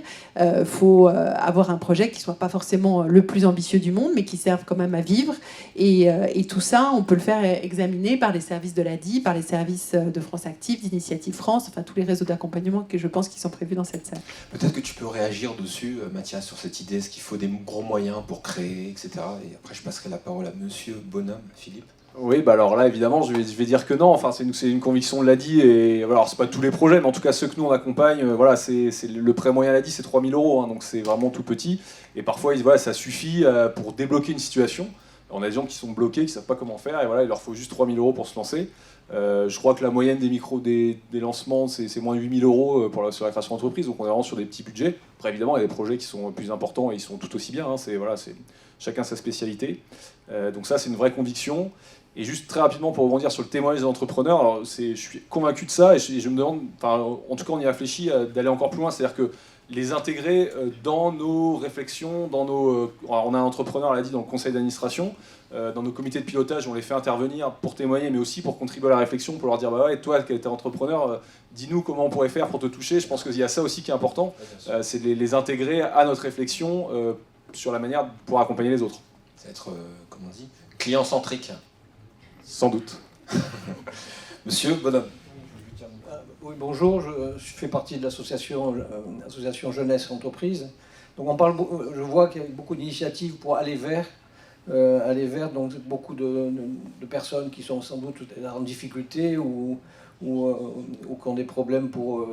Faut avoir un projet qui soit pas forcément le plus ambitieux du monde, mais qui serve quand même à vivre. Et tout ça, on peut le faire examiner par les services de l'ADI, par les services de France Active, d'Initiative France, enfin tous les réseaux d'accompagnement que je pense qui sont prévus dans cette salle. Peut-être que tu peux réagir dessus, Mathias, sur cette idée, est-ce qu'il faut des gros moyens pour créer, etc. Et après, je passerai la parole à Monsieur Bonhomme, Philippe. Oui, bah alors là, évidemment, je vais dire que non. Enfin, c'est une conviction de l'ADI. Et alors, c'est pas tous les projets, mais en tout cas, ceux que nous, on accompagne, voilà, c'est le prêt moyen l'ADI, c'est 3 000 €. Hein, donc, c'est vraiment tout petit. Et parfois, voilà, ça suffit pour débloquer une situation. On a des gens qui sont bloqués, qui ne savent pas comment faire. Et voilà, il leur faut juste 3 000 € pour se lancer. Je crois que la moyenne des lancements, c'est moins de 8 000 € sur la création d'entreprise. Donc, on est vraiment sur des petits budgets. Après, évidemment, il y a des projets qui sont plus importants et ils sont tout aussi bien. Hein, voilà, chacun sa spécialité. Donc ça, c'est une vraie conviction. Et juste très rapidement pour rebondir sur le témoignage des entrepreneurs, alors je suis convaincu de ça et je me demande, en tout cas on y réfléchit, d'aller encore plus loin, c'est-à-dire que les intégrer dans nos réflexions, on a un entrepreneur, on l'a dit, dans le conseil d'administration, dans nos comités de pilotage, on les fait intervenir pour témoigner, mais aussi pour contribuer à la réflexion, pour leur dire, bah ouais, toi qui es entrepreneur, dis-nous comment on pourrait faire pour te toucher. Je pense qu'il y a ça aussi qui est important, c'est de les intégrer à notre réflexion sur la manière pour accompagner les autres. C'est être, comment on dit, client-centrique. Sans doute. Monsieur Bonhomme. Oui, bonjour, je fais partie de l'association Jeunesse Entreprise. Donc je vois qu'il y a beaucoup d'initiatives pour aller vers, donc beaucoup de personnes qui sont sans doute en difficulté ou qui ont des problèmes pour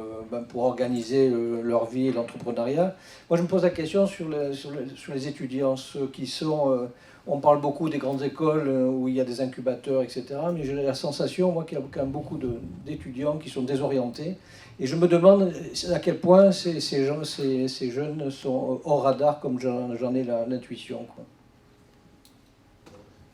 organiser leur vie et l'entrepreneuriat. Moi, je me pose la question sur les étudiants, ceux qui sont... on parle beaucoup des grandes écoles où il y a des incubateurs, etc. Mais j'ai la sensation, moi, qu'il y a quand même beaucoup d'étudiants qui sont désorientés. Et je me demande à quel point ces jeunes sont hors radar, comme j'en ai l'intuition.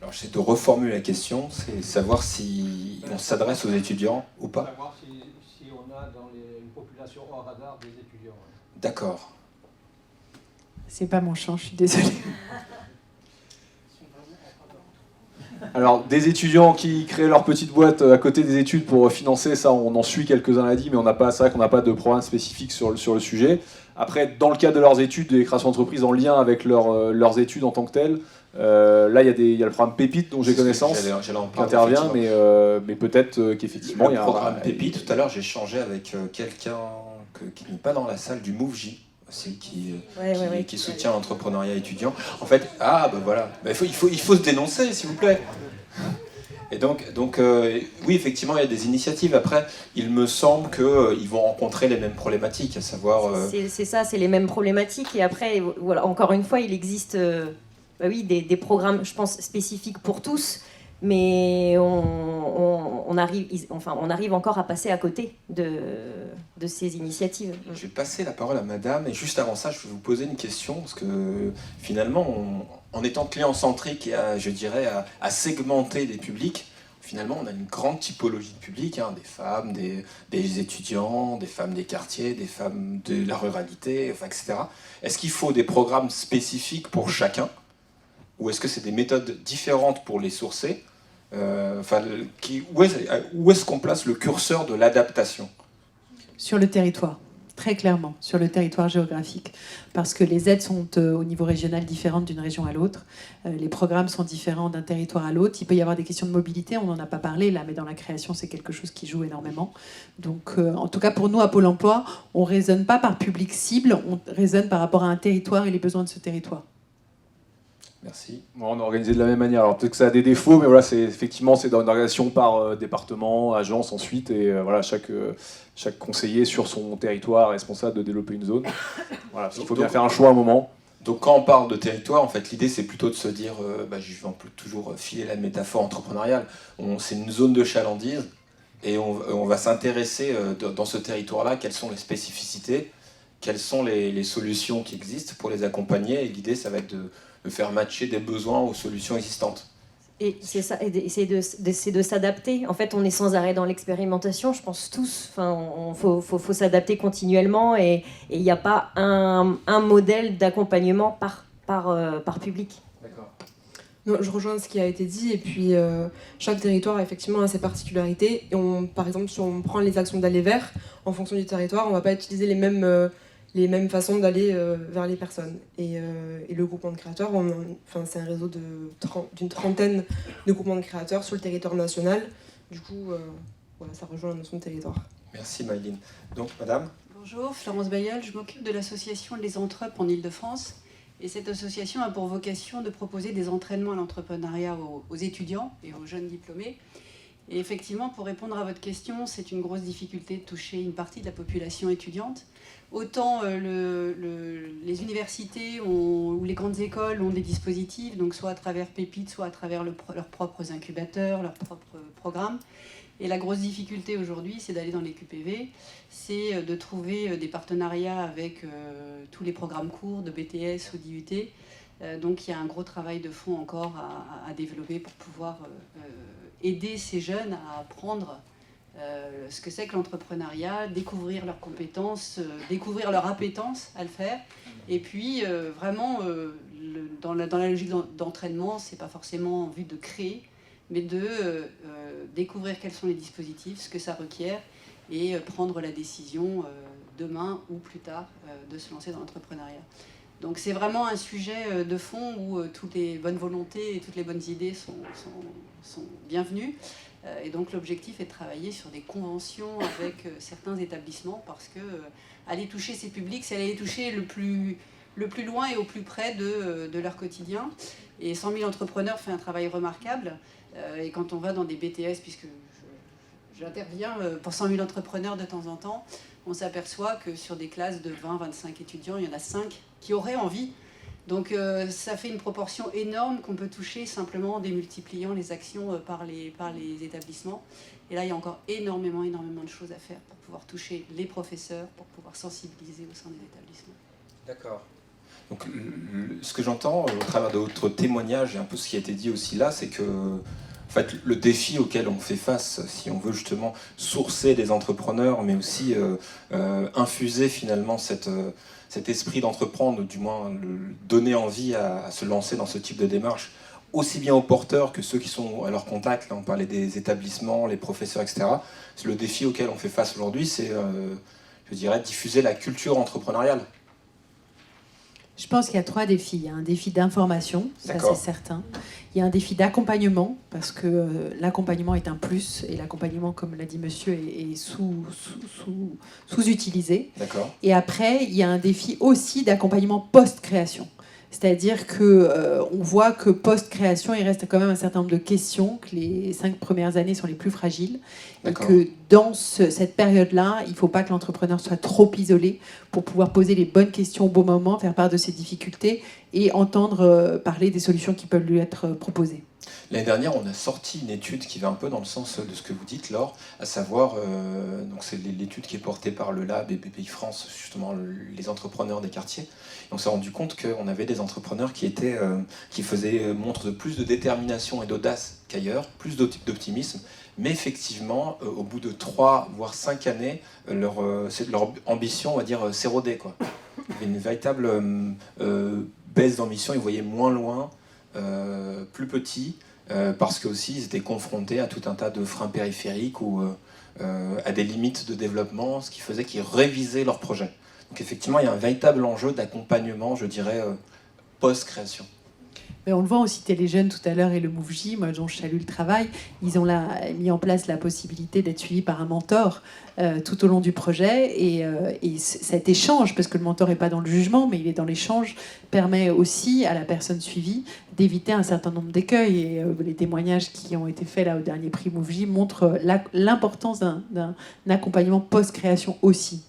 Alors, j'essaie de reformuler la question, c'est savoir si on s'adresse aux étudiants ou pas. Savoir si on a dans une population hors radar des étudiants. Ouais. D'accord. C'est pas mon champ, je suis désolée. Alors, des étudiants qui créent leur petite boîte à côté des études pour financer, ça, on en suit quelques-uns, l'a dit, mais c'est vrai qu'on n'a pas de programme spécifique sur le sujet. Après, dans le cadre de leurs études, des créations d'entreprises en lien avec leurs études en tant que telles, là, il y a le programme Pépite dont j'ai connaissance qui intervient, mais peut-être qu'effectivement, il y a un programme Pépite. Tout à l'heure, j'ai échangé avec quelqu'un qui n'est pas dans la salle du MoveJ. Qui soutient l'entrepreneuriat étudiant. En fait, voilà, il faut se dénoncer, s'il vous plaît. Et donc oui, effectivement, il y a des initiatives. Après, il me semble qu'ils vont rencontrer les mêmes problématiques, à savoir... C'est ça, c'est les mêmes problématiques. Et après, voilà, encore une fois, il existe des programmes, je pense, spécifiques pour tous. Mais on arrive encore à passer à côté de ces initiatives. Je vais passer la parole à madame, et juste avant ça, je vais vous poser une question, parce que finalement, en étant client-centrique et à segmenter les publics, finalement, on a une grande typologie de public, hein, des femmes, des étudiants, des femmes des quartiers, des femmes de la ruralité, etc. Est-ce qu'il faut des programmes spécifiques pour chacun, ou est-ce que c'est des méthodes différentes pour les sourcer? Où est-ce qu'on place le curseur de l'adaptation? Sur le territoire. très clairement, sur le territoire géographique, parce que les aides sont au niveau régional différentes d'une région à l'autre. Les programmes sont différents d'un territoire à l'autre. Il peut y avoir des questions de mobilité, on n'en a pas parlé là, mais dans la création, c'est quelque chose qui joue énormément. Donc, en tout cas, pour nous, à Pôle emploi, on ne raisonne pas par public cible, on raisonne par rapport à un territoire et les besoins de ce territoire. Merci. Bon, on est organisé de la même manière. Alors peut-être que ça a des défauts, mais voilà, effectivement c'est dans une organisation par département, agence ensuite, et voilà, chaque conseiller sur son territoire est responsable de développer une zone. Voilà, parce qu'il faut bien faire un choix à un moment. Donc quand on parle de territoire, en fait, l'idée c'est plutôt de se dire, je vais toujours filer la métaphore entrepreneuriale, c'est une zone de chalandise, et on va s'intéresser dans ce territoire-là, quelles sont les spécificités, quelles sont les solutions qui existent pour les accompagner, et l'idée ça va être de faire matcher des besoins aux solutions existantes. Et c'est ça, et c'est de s'adapter. En fait, on est sans arrêt dans l'expérimentation, je pense tous. Enfin, faut s'adapter continuellement, et il n'y a pas un modèle d'accompagnement par public. D'accord. Non, je rejoins ce qui a été dit, et puis chaque territoire effectivement a ses particularités. Et par exemple, si on prend les actions d'aller vers, en fonction du territoire, on ne va pas utiliser les mêmes façons d'aller vers les personnes. Et le groupement de créateurs, c'est un réseau d'une trentaine de groupements de créateurs sur le territoire national. Du coup, voilà, ça rejoint la notion de territoire. Merci Maïline. Donc, madame ? Bonjour, Florence Bayeul, je m'occupe de l'association Les Entrep en Ile-de-France. Et cette association a pour vocation de proposer des entraînements à l'entrepreneuriat aux étudiants et aux jeunes diplômés. Et effectivement, pour répondre à votre question, c'est une grosse difficulté de toucher une partie de la population étudiante. Autant les universités ou les grandes écoles ont des dispositifs, donc soit à travers Pépite, soit à travers leurs propres incubateurs, leurs propres programmes. Et la grosse difficulté aujourd'hui, c'est d'aller dans les QPV, c'est de trouver des partenariats avec tous les programmes courts de BTS ou d'IUT. Donc il y a un gros travail de fond encore à développer pour pouvoir aider ces jeunes à apprendre ce que c'est que l'entrepreneuriat, découvrir leurs compétences, découvrir leur appétence à le faire. Et puis vraiment, dans la logique d'entraînement, c'est pas forcément en vue de créer, mais de découvrir quels sont les dispositifs, ce que ça requiert, et prendre la décision demain ou plus tard de se lancer dans l'entrepreneuriat. Donc c'est vraiment un sujet de fond où toutes les bonnes volontés et toutes les bonnes idées sont bienvenues. Et donc l'objectif est de travailler sur des conventions avec certains établissements, parce que aller toucher ces publics, c'est aller les toucher le plus loin et au plus près de leur quotidien. Et 100 000 entrepreneurs fait un travail remarquable. Et quand on va dans des BTS, puisque j'interviens pour 100 000 entrepreneurs de temps en temps, on s'aperçoit que sur des classes de 20-25 étudiants, il y en a 5 qui auraient envie. Donc ça fait une proportion énorme qu'on peut toucher simplement en démultipliant les actions par les établissements. Et là, il y a encore énormément de choses à faire pour pouvoir toucher les professeurs, pour pouvoir sensibiliser au sein des établissements. D'accord. Donc ce que j'entends au travers de votre témoignage et un peu ce qui a été dit aussi là, c'est que en fait, le défi auquel on fait face, si on veut justement sourcer des entrepreneurs, mais aussi infuser finalement cet esprit d'entreprendre, du moins donner envie à se lancer dans ce type de démarche, aussi bien aux porteurs que ceux qui sont à leur contact. Là, on parlait des établissements, les professeurs, etc. Le défi auquel on fait face aujourd'hui, c'est, je dirais, diffuser la culture entrepreneuriale. Je pense qu'il y a 3 défis. Il y a un défi d'information, ça c'est certain. Il y a un défi d'accompagnement, parce que l'accompagnement est un plus, et l'accompagnement, comme l'a dit monsieur, est sous-utilisé. D'accord. Et après, il y a un défi aussi d'accompagnement post-création. C'est-à-dire qu'on voit que post-création, il reste quand même un certain nombre de questions, que les 5 premières années sont les plus fragiles. Et que dans cette période-là, il ne faut pas que l'entrepreneur soit trop isolé pour pouvoir poser les bonnes questions au bon moment, faire part de ses difficultés et entendre parler des solutions qui peuvent lui être proposées. L'année dernière, on a sorti une étude qui va un peu dans le sens de ce que vous dites, Laure, à savoir, donc c'est l'étude qui est portée par le Lab et BPI France, justement les entrepreneurs des quartiers. Et on s'est rendu compte qu'on avait des entrepreneurs qui faisaient montre de plus de détermination et d'audace qu'ailleurs, plus d'optimisme, mais effectivement, au bout de 3 voire 5 années, leur ambition, on va dire, s'érodait, quoi. Il y avait une véritable baisse d'ambition, ils voyaient moins loin, plus petit, parce que aussi ils étaient confrontés à tout un tas de freins périphériques ou à des limites de développement, ce qui faisait qu'ils révisaient leur projet. Donc effectivement, il y a un véritable enjeu d'accompagnement, je dirais, post-création. Mais on le voit, on citait les jeunes tout à l'heure et le MoveJ, moi dont je salue le travail, ils ont mis en place la possibilité d'être suivis par un mentor tout au long du projet et cet échange, parce que le mentor n'est pas dans le jugement mais il est dans l'échange, permet aussi à la personne suivie d'éviter un certain nombre d'écueils et les témoignages qui ont été faits là au dernier prix MoveJ montrent l'importance d'un accompagnement post-création aussi.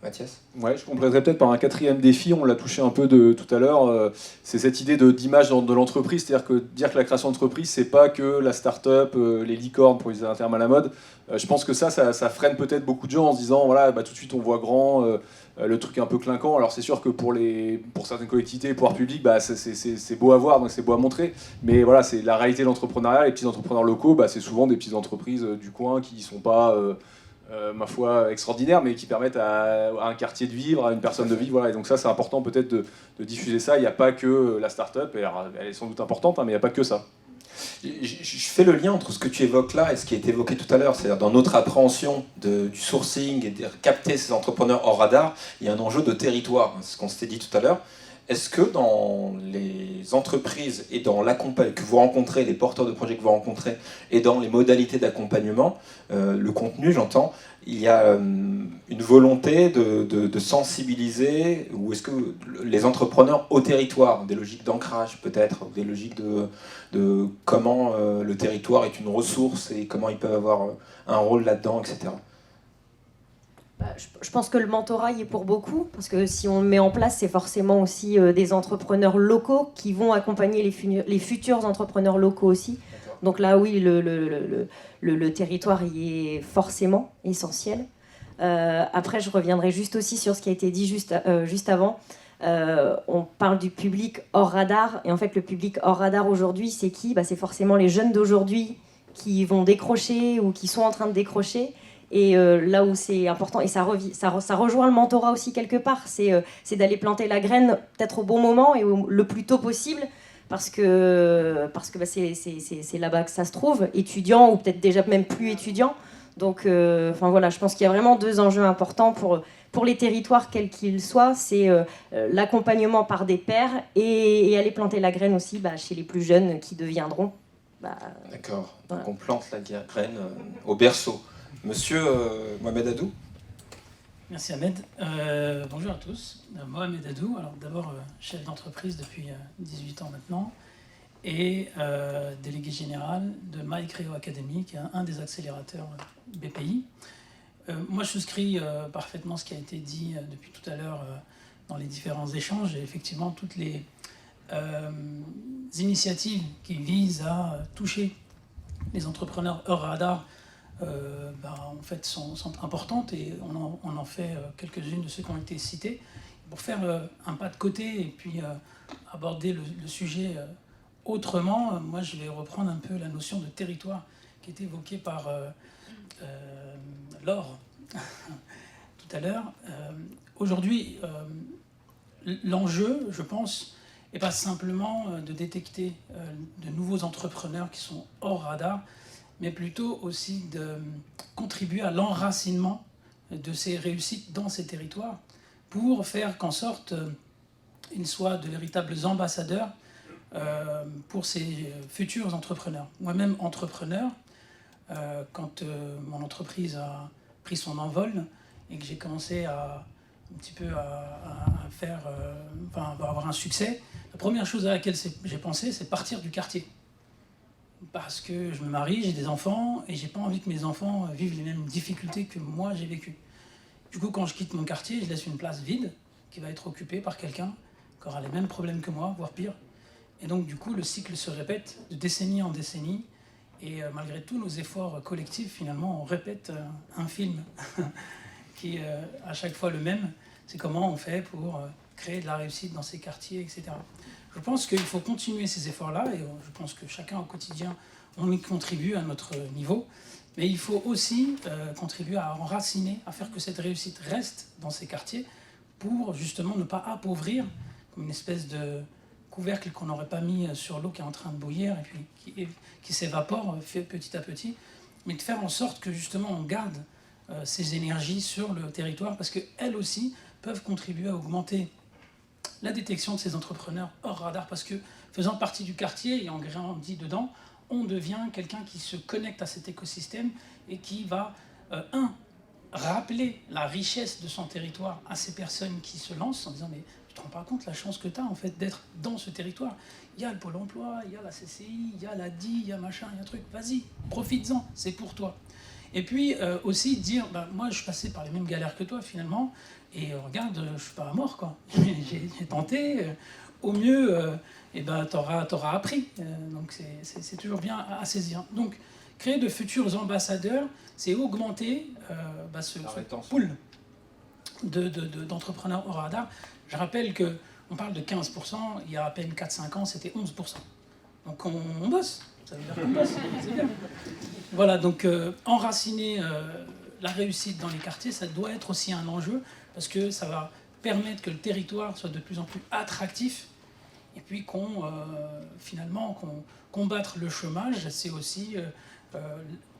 Mathias ? Ouais, je compléterais peut-être par un quatrième défi, on l'a touché un peu tout à l'heure, c'est cette idée d'image de l'entreprise, c'est-à-dire que dire que la création d'entreprise, c'est pas que la start-up, les licornes, pour utiliser un terme à la mode. Je pense que ça freine peut-être beaucoup de gens en se disant, voilà, tout de suite on voit grand, le truc un peu clinquant. Alors c'est sûr que pour certaines collectivités, les pouvoirs publics, c'est beau à voir, donc c'est beau à montrer, mais voilà, c'est la réalité de l'entrepreneuriat. Les petits entrepreneurs locaux, c'est souvent des petites entreprises du coin qui sont pas... ma foi, extraordinaire, mais qui permettent à un quartier de vivre, à une personne de vivre. Voilà. Et donc ça, c'est important peut-être de diffuser ça. Il n'y a pas que la start-up, elle est sans doute importante, mais il n'y a pas que ça. Je fais le lien entre ce que tu évoques là et ce qui a été évoqué tout à l'heure, c'est-à-dire dans notre appréhension du sourcing et de capter ces entrepreneurs hors radar, il y a un enjeu de territoire, ce qu'on s'était dit tout à l'heure. Est-ce que dans les entreprises et dans l'accompagnement que vous rencontrez, les porteurs de projets que vous rencontrez, et dans les modalités d'accompagnement, le contenu, j'entends, il y a une volonté de sensibiliser, ou est-ce que les entrepreneurs au territoire, des logiques d'ancrage peut-être, des logiques de comment le territoire est une ressource et comment ils peuvent avoir un rôle là-dedans, etc. Je pense que le mentorat y est pour beaucoup, parce que si on le met en place, c'est forcément aussi des entrepreneurs locaux qui vont accompagner les futurs entrepreneurs locaux aussi. Donc là, oui, le territoire y est forcément essentiel. Après, je reviendrai juste aussi sur ce qui a été dit juste avant. On parle du public hors radar, et en fait, le public hors radar aujourd'hui, c'est qui ? C'est forcément les jeunes d'aujourd'hui qui vont décrocher ou qui sont en train de décrocher. Et là où c'est important, et ça rejoint le mentorat aussi quelque part, c'est d'aller planter la graine peut-être au bon moment et le plus tôt possible, parce que c'est là-bas que ça se trouve, étudiant ou peut-être déjà même plus étudiant. Donc voilà, je pense qu'il y a vraiment deux enjeux importants pour les territoires, quels qu'ils soient, c'est l'accompagnement par des pairs et aller planter la graine aussi chez les plus jeunes qui deviendront. D'accord, voilà. Donc on plante la graine au berceau. Monsieur Mohamed Adou. Merci Ahmed. Bonjour à tous. Mohamed Adou, alors d'abord chef d'entreprise depuis 18 ans maintenant et délégué général de MyCréo Academy, qui est un des accélérateurs BPI. Moi je souscris parfaitement ce qui a été dit depuis tout à l'heure dans les différents échanges, et effectivement toutes les initiatives qui visent à toucher les entrepreneurs hors radar en fait sont importantes, et on en fait quelques-unes de ceux qui ont été cités. Pour faire un pas de côté et puis aborder le sujet autrement, moi je vais reprendre un peu la notion de territoire qui a été évoquée par Laure tout à l'heure. Aujourd'hui, l'enjeu, je pense, n'est pas simplement de détecter de nouveaux entrepreneurs qui sont hors radar, mais plutôt aussi de contribuer à l'enracinement de ces réussites dans ces territoires pour faire qu'en sorte ils soient de véritables ambassadeurs pour ces futurs entrepreneurs. Moi-même entrepreneur, quand mon entreprise a pris son envol et que j'ai commencé à avoir un succès, la première chose à laquelle j'ai pensé, c'est partir du quartier. Parce que je me marie, j'ai des enfants, et j'ai pas envie que mes enfants vivent les mêmes difficultés que moi j'ai vécues. Du coup, quand je quitte mon quartier, je laisse une place vide qui va être occupée par quelqu'un qui aura les mêmes problèmes que moi, voire pire. Et donc, du coup, le cycle se répète de décennie en décennie. Et malgré tous nos efforts collectifs, finalement, on répète un film qui est à chaque fois le même. C'est comment on fait pour créer de la réussite dans ces quartiers, etc. Je pense qu'il faut continuer ces efforts-là, et je pense que chacun au quotidien, on y contribue à notre niveau, mais il faut aussi contribuer à enraciner, à faire que cette réussite reste dans ces quartiers pour justement ne pas appauvrir comme une espèce de couvercle qu'on n'aurait pas mis sur l'eau qui est en train de bouillir et puis qui s'évapore petit à petit, mais de faire en sorte que justement on garde ces énergies sur le territoire, parce qu'elles aussi peuvent contribuer à augmenter la détection de ces entrepreneurs hors radar, parce que faisant partie du quartier et en grandit dedans, on devient quelqu'un qui se connecte à cet écosystème et qui va, rappeler la richesse de son territoire à ces personnes qui se lancent en disant mais tu te rends pas compte la chance que tu as en fait d'être dans ce territoire. Il y a le Pôle emploi, il y a la CCI, il y a l'ADI, il y a machin, il y a un truc, vas-y, profites-en, c'est pour toi. Et puis aussi dire, moi je suis passé par les mêmes galères que toi finalement, et regarde, je suis pas mort quoi. J'ai tenté, au mieux, t'auras appris. Donc c'est toujours bien à saisir. Donc créer de futurs ambassadeurs, c'est augmenter ce pool d'entrepreneurs au radar. Je rappelle qu'on parle de 15%, il y a à peine 4-5 ans, c'était 11%. Donc on bosse, ça veut dire qu'on bosse, c'est bien. Voilà, donc enraciner la réussite dans les quartiers, ça doit être aussi un enjeu, parce que ça va permettre que le territoire soit de plus en plus attractif, et puis finalement, combattre le chômage, c'est aussi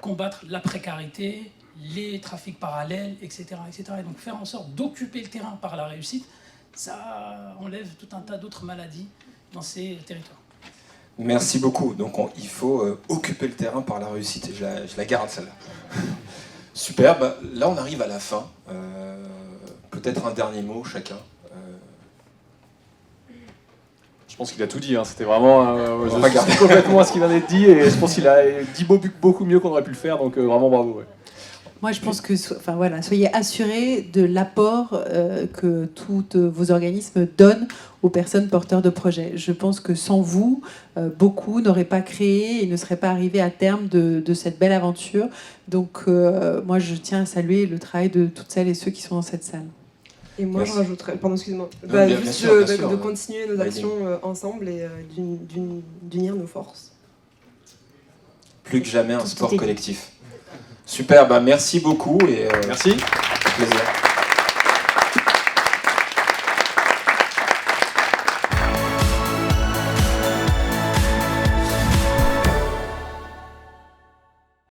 combattre la précarité, les trafics parallèles, etc., etc. Et donc faire en sorte d'occuper le terrain par la réussite, ça enlève tout un tas d'autres maladies dans ces territoires. Merci beaucoup. Donc il faut occuper le terrain par la réussite, et je la garde celle-là. Super, là on arrive à la fin. Peut-être un dernier mot chacun. Je pense qu'il a tout dit, hein. C'était vraiment je suis complètement à ce qui vient d'être dit, et je pense qu'il a dit beaucoup mieux qu'on aurait pu le faire, donc vraiment bravo. Ouais. Moi, je pense que soyez assurés de l'apport que tous vos organismes donnent aux personnes porteurs de projets. Je pense que sans vous, beaucoup n'auraient pas créé et ne seraient pas arrivés à terme de cette belle aventure. Donc, moi, je tiens à saluer le travail de toutes celles et ceux qui sont dans cette salle. Et moi, je rajouterais, pardon, excuse-moi, juste de continuer nos actions ensemble et d'unir nos forces. Plus que jamais un sport collectif. Super, merci beaucoup et merci. Plaisir.